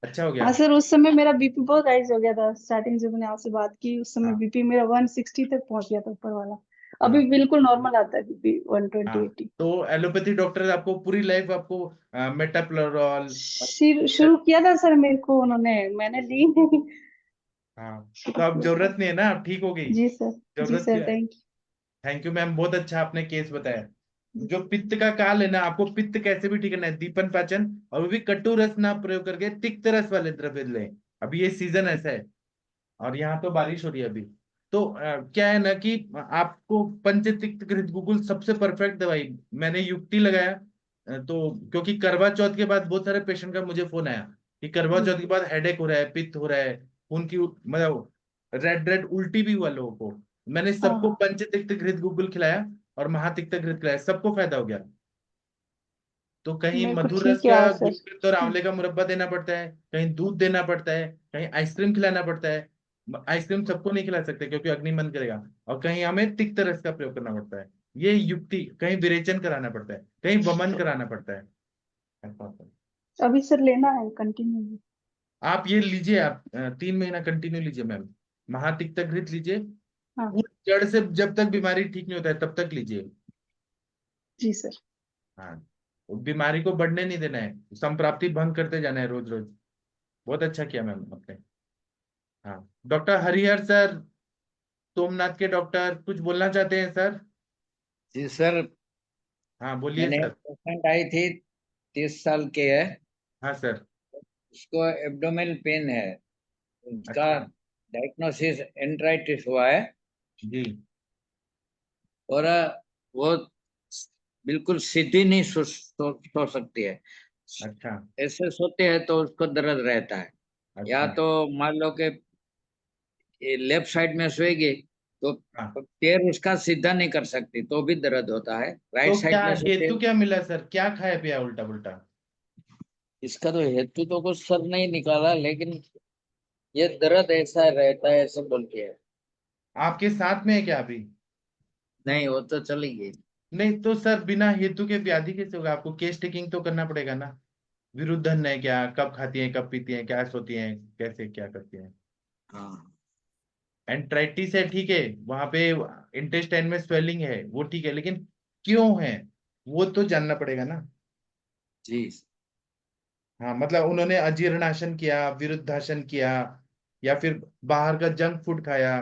अच्छा हो हाँ गया। सर, उस समय मेरा बीपी बहुत राइज हो गया था। स्टार्टिंग जब मैंने आपसे बात की, उस समय हाँ बीपी मेरा 160 तक पहुंच गया था, ऊपर वाला। अभी हाँ बिल्कुल नॉर्मल आता है बीपी, 120, हाँ। 80। तो एलोपैथी डॉक्टर आपको पूरी लाइफ आपको मेटाप्लोरॉल। शुरू किया था सर मेरे को उन्होंने, मैंने ली नहीं। हाँ, शुरू तो अब किया था। जरूरत नहीं है ना, आप ठीक हो गई। जी सर। जी जरूरत सर, क्या है? थैंक थैंक यू मैम, बहुत अच्छा आपने केस बताया। यू। जो पित्त का काल है ना, आपको पित्त कैसे भी ठीक करना है, दीपन पाचन, और वो भी कटु रस ना प्रयोग करके तिक्त रस वाले द्रव्य लें। अभी ये सीजन ऐसा है, और यहाँ तो बारिश हो रही है अभी। तो क्या है ना कि आपको पंचतिक्त घृत गुगुल सबसे परफेक्ट दवाई। मैंने युक्ति लगाया तो क्योंकि करवा चौथ के बाद बहुत सारे पेशेंट का मुझे फोन आया कि करवा चौथ के बाद हेडेक हो रहा है, पित्त हो रहा है, खून की मतलब रेड रेड उल्टी भी हुआ लोगों को। मैंने हाँ। सबको हाँ। पंचतिक्त घृत गुगुल खिलाया और महातिक्त घृत खिलाया, सबको फायदा हो गया। तो कहीं मेरे को मधुर रस ठीक है का आज सर। गुलकंद और आंवले का मुरब्बा देना पड़ता है, कहीं दूध देना पड़ता है, कहीं आइसक्रीम खिलाना पड़ता है। आइसक्रीम सबको नहीं खिला सकते क्योंकि अग्नि मन करेगा। और कहीं हमें तिक्त रस का प्रयोग करना पड़ता है। ये युक्ति, कहीं विरेचन कराना पड़ता है, कहीं वमन कराना पड़ता है। ऐसा होता है। अभी सर लेना है कंटिन्यू। आप ये लीजिए, आप 3 महीना कंटिन्यू लीजिए मैम, महातिक्त घृत लीजिए। हाँ। पूरी जड़ से जब तक बीमारी ठीक नहीं होता है तब तक लीजिए। जी सर। हाँ, वो बीमारी को बढ़ने नहीं देना है, संप्राप्ति भंग करते जाना है रोज रोज। बहुत अच्छा किया मैम आपने। हाँ, डॉक्टर हरिहर सर, सोमनाथ के डॉक्टर कुछ बोलना चाहते हैं सर? जी सर। हाँ बोलिए मैंने एक सर। पेशेंट आई थी, 30 साल के है। हाँ सर। उसको एब्डोमेन पेन है। उसका अच्छा। डायग्नोसिस एंट्राइटिस हुआ है। जी। और वो बिल्कुल सीधी नहीं सो सकती है। अच्छा। ऐसे सोते हैं तो उसको दर्द रहता है। या अच्छा। तो मान लो कि लेफ्ट साइड में सोएगी तो हाँ, पैर उसका सीधा नहीं कर सकती तो भी दर्द होता है। राइट तो क्या साइड में सोते हेतु हैं। क्या मिला सर, क्या खाया पिया उल्टा पुल्टा? इसका तो हेतु तो कुछ सर नहीं निकाला, लेकिन ये दर्द ऐसा रहता है ऐसे बोलती है। आपके साथ में है क्या अभी? नहीं, वो तो चली गई। नहीं तो सर बिना हेतु के व्याधि कैसे होगा, आपको केस टेकिंग तो करना पड़ेगा ना। विरुद्धन है क्या, कब खाती हैं, कब पीती हैं, क्या सोती हैं, कैसे क्या करती हैं। हाँ एंट्राइटिस है, ठीक है, वहां पे इंटेस्टाइन में स्वेलिंग है, वो ठीक है, लेकिन क्यों है वो तो जानना पड़ेगा ना। जी। हाँ, मतलब उन्होंने अजीर्णाशन किया, विरुद्धाशन किया, या फिर बाहर का जंक फूड खाया,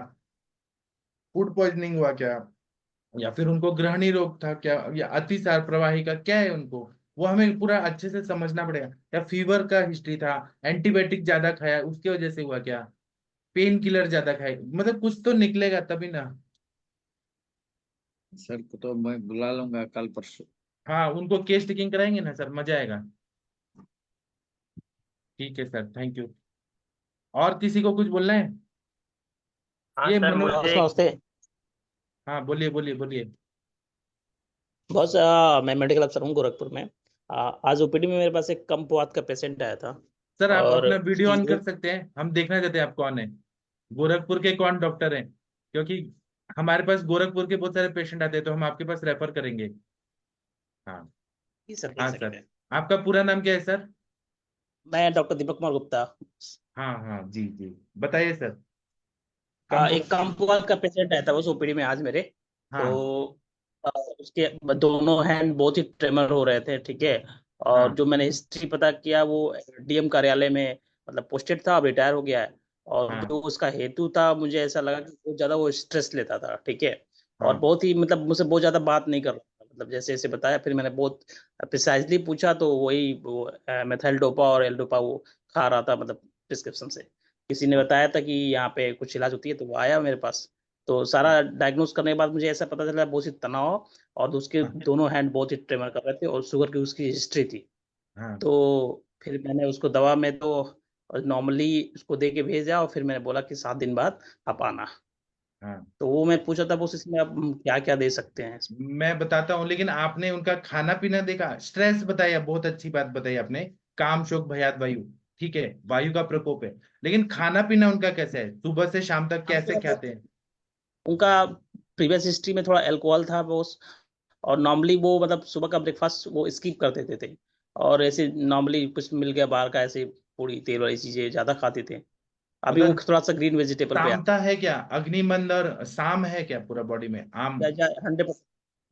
फूड पॉइजनिंग हुआ क्या, या फिर उनको ग्रहणी रोग था क्या, या अतिसार प्रवाही का क्या है उनको, वो हमें पूरा अच्छे से समझना पड़ेगा। या फीवर का हिस्ट्री था, एंटीबायोटिक ज्यादा खाया उसकी वजह से हुआ क्या, पेन किलर ज्यादा खाए, मतलब कुछ तो निकलेगा तभी ना। सर को तो मैं बुला लूंगा कल परसों। हाँ, उनको केस टेकिंग कराएंगे ना सर, मजा आएगा। ठीक है सर, थैंक यू। और किसी को कुछ बोलना है? हाँ ये सर मनोज, बॉस नमस्ते। हाँ बोलिए बोलिए बोलिए। बॉस मैं मेडिकल अफसर हूँ गोरखपुर में। आज ओपीडी में मेरे पास एक कमपुआत का पेशेंट आया था। सर आप और अपना वीडियो उसकी ऑन जो कर सकते हैं, हम देखना चाहते हैं आप कौन है, गोरखपुर के कौन डॉक्टर हैं, क्योंकि हमारे पास गोरखपुर के बहुत सारे पेशेंट आते हैं तो हम आपके पास रेफर करेंगे। हाँ। जी सर कर हाँ सकते सर, हैं। आपका पूरा नाम क्या है सर? मैं डॉक्टर दीपक कुमार गुप्ता। हाँ हाँ जी जी, बताइए सर। कंपो एक कमपुआत का पेशेंट आया था उस ओपीडी में आज मेरे। हाँ तो उसके दोनों हैंड बहुत ही ट्रेमर हो रहे थे, ठीक है। और हाँ जो मैंने हिस्ट्री पता किया वो डीएम कार्यालय में मतलब पोस्टेड था, अब रिटायर हो गया है। और हाँ जो उसका हेतु था मुझे ऐसा लगा कि बहुत ज्यादा वो स्ट्रेस लेता था, ठीक है। और हाँ बहुत ही मतलब मुझसे बहुत ज्यादा बात नहीं कर रहा था, मतलब जैसे जैसे बताया फिर मैंने बहुत प्रिसाइजली पूछा तो वही वो मेथाइल डोपा और एल डोपा वो खा रहा था, मतलब प्रिस्क्रिप्शन से। किसी ने हाँ बताया था कि यहाँ पे कुछ इलाज होती है तो वो आया मेरे पास। तो सारा डायग्नोस करने के बाद मुझे ऐसा पता चला बहुत ही तनाव, और उसके हाँ दोनों हैंड बहुत ही ट्रेमर कर रहे थे और शुगर की उसकी हिस्ट्री थी। हाँ तो फिर मैंने उसको दवा में तो नॉर्मली उसको दे के भेजा, और फिर मैंने बोला कि 7 दिन बाद आप आना। हाँ। तो वो मैं पूछा था बस इसमें अब हम क्या क्या दे सकते हैं इसमें। मैं बताता हूँ, लेकिन आपने उनका खाना पीना देखा, स्ट्रेस बताया, बहुत अच्छी बात बताई आपने, काम शोक भयात वायु, ठीक है, वायु का प्रकोप है, लेकिन खाना पीना उनका कैसा है, सुबह से शाम तक हाँ कैसे थोड़ा बहुत खाते हैं? उनका प्रीवियस हिस्ट्री में थोड़ा अल्कोहल था वो। और नॉर्मली वो मतलब सुबह का ब्रेकफास्ट वो स्किप कर देते थे। और ऐसे नॉर्मली कुछ मिल गया बाहर का, ऐसे पूरी तेल वाली चीजें ज्यादा खाते थे। अभी वो मतलब थोड़ा सा ग्रीन वेजिटेबल पे सामता है क्या, अग्निमंद और साम है क्या पूरा बॉडी में आम? 100%।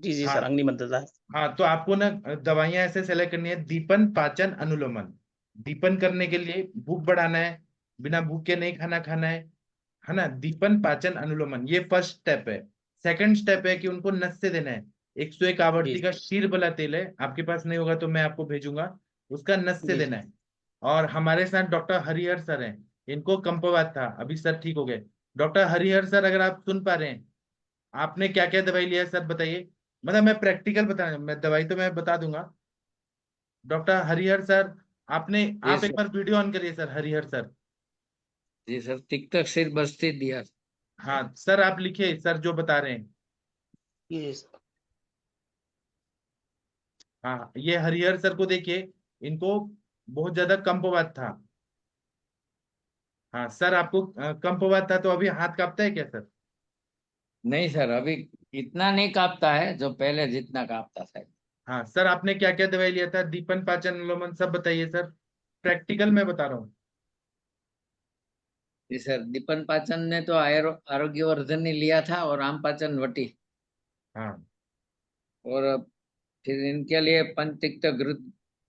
जी जी सर, हाँ अग्नि मंत्रता है। हाँ, तो आपको ना दवाइयां ऐसे सेलेक्ट करनी है, दीपन पाचन अनुलोमन। दीपन करने के लिए भूख बढ़ाना है, बिना भूख के नहीं खाना खाना है ना, दीपन पाचन अनुलोमन, ये फर्स्ट स्टेप है। सेकंड स्टेप है कि उनको नस से देना है, 101 जी आवर्ती का शीर बला तेल है, आपके पास नहीं होगा तो मैं आपको भेजूंगा, उसका नस से जी देना है। और हमारे साथ डॉक्टर हरिहर सर हैं, इनको कंपवात था, अभी सर ठीक हो गए। डॉक्टर हरिहर सर, अगर आप सुन पा रहे हैं, आपने क्या क्या दवाई लिया है सर बताइए, मतलब मैं प्रैक्टिकल बता रहा हूं, मैं दवाई तो मैं बता दूंगा। डॉक्टर हरिहर सर, आपने, जी आप एक सर। बार वीडियो ऑन करिए सर, हरिहर सर। जी सर, टिक तक सिर बस्ती दिया। हाँ सर, आप लिखिए सर जो बता रहे हैं। जी सर। हाँ, ये हरिहर सर को देखिए, इनको बहुत ज्यादा कंपवात था। हाँ सर, आपको कंपवात था तो अभी हाथ कांपता है क्या सर? नहीं सर, अभी इतना नहीं कांपता है जो पहले जितना कांपता था। हाँ सर, आपने क्या क्या दवाई लिया था, दीपन पाचन अनुलोमन सब बताइए सर, प्रैक्टिकल में बता रहा हूँ। जी सर, दीपन पाचन ने तो आरोग्य वर्धन लिया था और आम पाचन वटी। हाँ और फिर इनके लिए पंचतिक्त घृत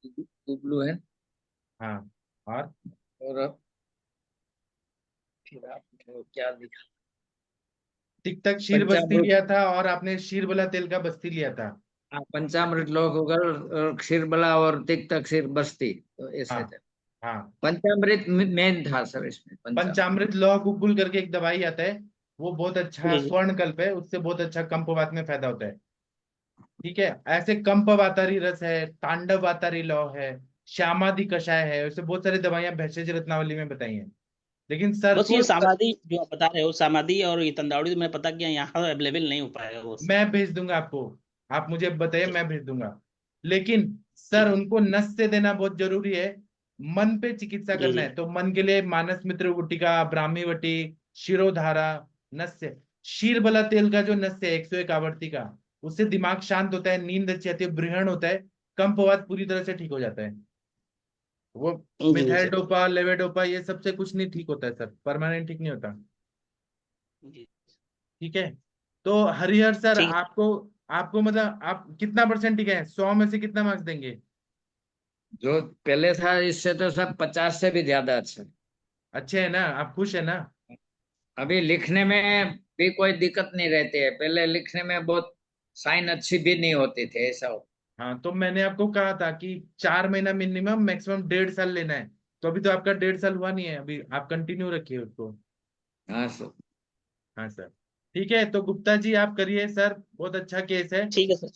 गुबलू है। हाँ। और और फिर आपको क्या लिखा? टिक तक शीर बस्ती पंचामृत। लिया था, और आपने शीर बला तेल का बस्ती लिया था। हाँ, पंचामृत लोग होकर और क्षीरबला और तिक्त क्षीर बस्ती, तो हाँ ऐसे थे। हाँ। पंचामृत मेन था सर इसमें, पंचामृत। पंचामृत लौह गुग्गुल करके एक दवाई आता है, वो बहुत अच्छा जी जी। स्वर्णकल्प है, उससे बहुत अच्छा कंपवात में फायदा होता है। ठीक है, ऐसे कंपवातारी रस है, तांडव वातारी लौह है, श्यामादि कषाय है, ऐसे बहुत सारी दवाइयां भेषज रत्नावली में बताई हैं, लेकिन सर बस को ये समाधि जो आप बता रहे हो, समाधि और ये तंदावड़ी तो मैं पता किया यहाँ अवेलेबल नहीं हो पाएगा वो। मैं भेज दूंगा आपको, आप मुझे बताइए, ठीक मैं भेज दूंगा। लेकिन सर ठीक। उनको नस से देना बहुत जरूरी है, मन पे चिकित्सा जी करना जी। है तो मन के लिए मानस मित्र गुटिका, ब्राह्मी वटी, शिरोधारा, नस से, शीरबला तेल का जो नस है 101 आवर्ती का, उससे दिमाग शांत होता है, नींद अच्छी आती है, ब्रहण होता है, कंपवात पूरी तरह से ठीक हो जाता है। वो जी मिथाइल सर। डोपा लेवेडोपा ये सबसे कुछ नहीं ठीक होता है सर, परमानेंट ठीक नहीं होता। जी ठीक है। तो हरिहर सर, ठीक। आपको आपको मतलब आप कितना परसेंट ठीक है, 100 में से कितना मार्क्स देंगे? जो पहले था इससे तो सब 50 से भी ज्यादा अच्छा। अच्छे है ना, आप खुश है ना? अभी लिखने में भी कोई दिक्कत नहीं रहती है, पहले लिखने में बहुत साइन अच्छी भी नहीं होती थी, ऐसा हो। हाँ, तो मैंने आपको कहा था कि 4 महीना मिनिमम, मैक्सिमम 1.5 साल लेना है। तो अभी तो आपका 1.5 साल हुआ नहीं है, अभी आप कंटिन्यू रखिए उसको। हाँ सर। हाँ सर। ठीक है, तो गुप्ता जी आप करिए सर, बहुत अच्छा केस है। ठीक है सर।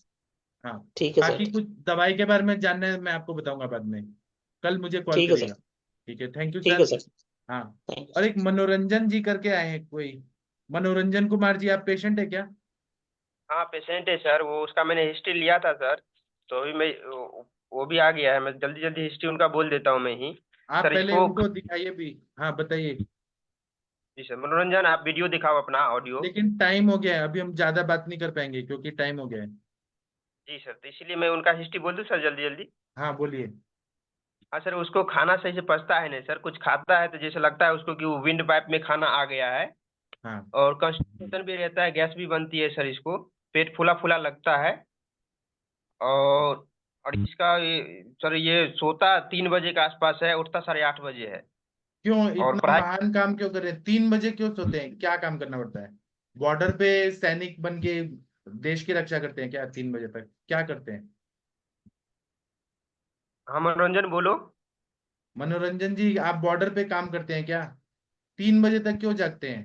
हाँ। ठीक है बाकी सर। कुछ दवाई के बारे में जानना है, मैं आपको बताऊंगा बाद में। कल मुझे कॉल ठीक है करिएगा। सर। ठीक है, थैंक यू ठीक है सर। सर। हाँ। थैंक यू और सर। एक मनोरंजन जी करके आए हैं कोई, मनोरंजन कुमार जी, आप पेशेंट है क्या? हाँ पेशेंट है सर, वो उसका मैंने हिस्ट्री लिया था सर। तो अभी मैं वो भी आ गया है, मैं जल्दी जल्दी हिस्ट्री उनका बोल देता हूँ मैं ही। आप सर पहले इसको, उनको दिखाइए भी। हाँ बताइए। जी सर मनोरंजन, आप वीडियो दिखाओ अपना ऑडियो। लेकिन टाइम हो गया है, अभी हम ज्यादा बात नहीं कर पाएंगे क्योंकि टाइम हो गया है। जी सर, तो इसीलिए मैं उनका हिस्ट्री बोल दूँ सर जल्दी जल्दी। हाँ बोलिए। हाँ सर, उसको खाना सही से पचता है नहीं सर, कुछ खाता है तो जैसे लगता है उसको कि वो विंड पाइप में खाना आ गया है। हाँ। और कॉन्स्टिपेशन भी रहता है, गैस भी बनती है सर इसको। पेट फूला फूला लगता है। और इसका सर ये सोता 3 बजे के आसपास है, उठता 8:30 बजे है। क्यों और इतना पढ़ाई, महान काम क्यों कर रहे हैं? 3 बजे क्यों सोते हैं? क्या काम करना पड़ता है? बॉर्डर पे सैनिक बन के देश की रक्षा करते हैं क्या 3 बजे तक? क्या करते हैं? हाँ मनोरंजन बोलो। मनोरंजन जी, आप बॉर्डर पे काम करते हैं क्या? 3 बजे तक क्यों जागते हैं?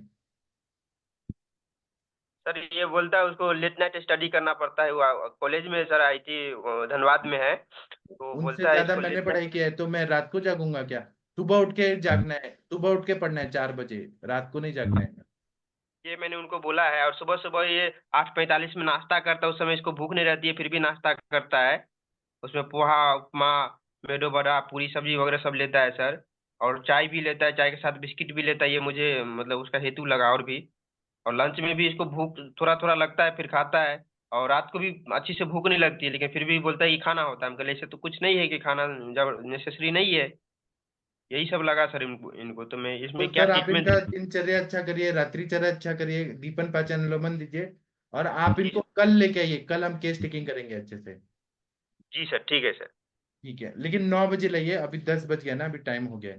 सर ये बोलता है उसको लेट नाइट स्टडी करना पड़ता है, वो कॉलेज में सर आईटी धनबाद में है, तो उनसे बोलता है ज्यादा इसको मैंने लेट नाइट। पढ़ाई किया है, तो मैं रात को जागूंगा क्या? सुबह उठ के जागना है, सुबह उठ के पढ़ना है 4 बजे, रात को नहीं जागना है। ये मैंने उनको बोला है, और सुबह सुबह ये 8:45 में नाश्ता करता है, उस समय इसको भूख नहीं रहती है फिर भी नाश्ता करता है। उसमें पोहा, उपमा, मेदू वड़ा, पूरी सब्जी वगैरह सब लेता है सर। और चाय भी लेता है, चाय के साथ बिस्किट भी लेता है, ये मुझे मतलब उसका हेतु लगा। और भी, और लंच में भी इसको भूख थोड़ा थोड़ा लगता है फिर खाता है। और रात को भी अच्छी से भूख नहीं लगती है, लेकिन फिर भी बोलता है कि खाना होता है। हम कहले ऐसे तो कुछ नहीं है कि खाना जब नेसेसरी नहीं है। यही सब लगा सर इनको इनको, तो मैं तो इसमें क्या सर आप ट्रीटमेंट इनका दूँ? दिनचर्या अच्छा करिए, रात्रिचर्या अच्छा करिए, दीपन पाचन अनुलोमन दीजिए। और आप जी इनको कल लेके आइए, कल हम केस टेकिंग करेंगे अच्छे से। जी सर, ठीक है सर। ठीक है, लेकिन 9 बजे लाइए, अभी 10 बज गया ना, अभी टाइम हो गया है।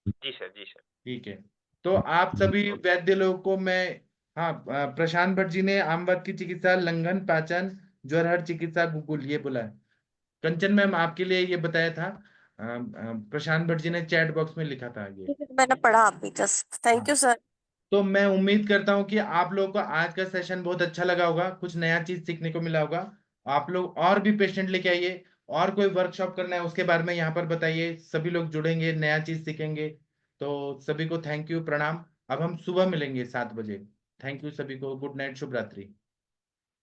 जी सर, जी सर। ठीक है। तो आप सभी वैद्य लोगों को मैं, हाँ, प्रशांत भट्ट जी ने आमवत की चिकित्सा, लंघन पाचन, ज्वरहर चिकित्सा, गुगुल ये बोला है। कंचन मैम आपके लिए ये बताया था, प्रशांत भट्ट जी ने चैट बॉक्स में लिखा था ये। मैंने पढ़ा अभी जस्ट, थैंक यू हाँ। सर। तो मैं उम्मीद करता हूँ कि आप लोगों को आज का सेशन बहुत अच्छा लगा होगा, कुछ नया चीज सीखने को मिला होगा। आप लोग और भी पेशेंट लेके आइए, और कोई वर्कशॉप करना है उसके बारे में यहाँ पर बताइए, सभी लोग जुड़ेंगे, नया चीज सीखेंगे। तो सभी को थैंक यू, प्रणाम। अब हम सुबह मिलेंगे 7 बजे। थैंक यू सभी को, गुड नाइट, शुभ रात्रि।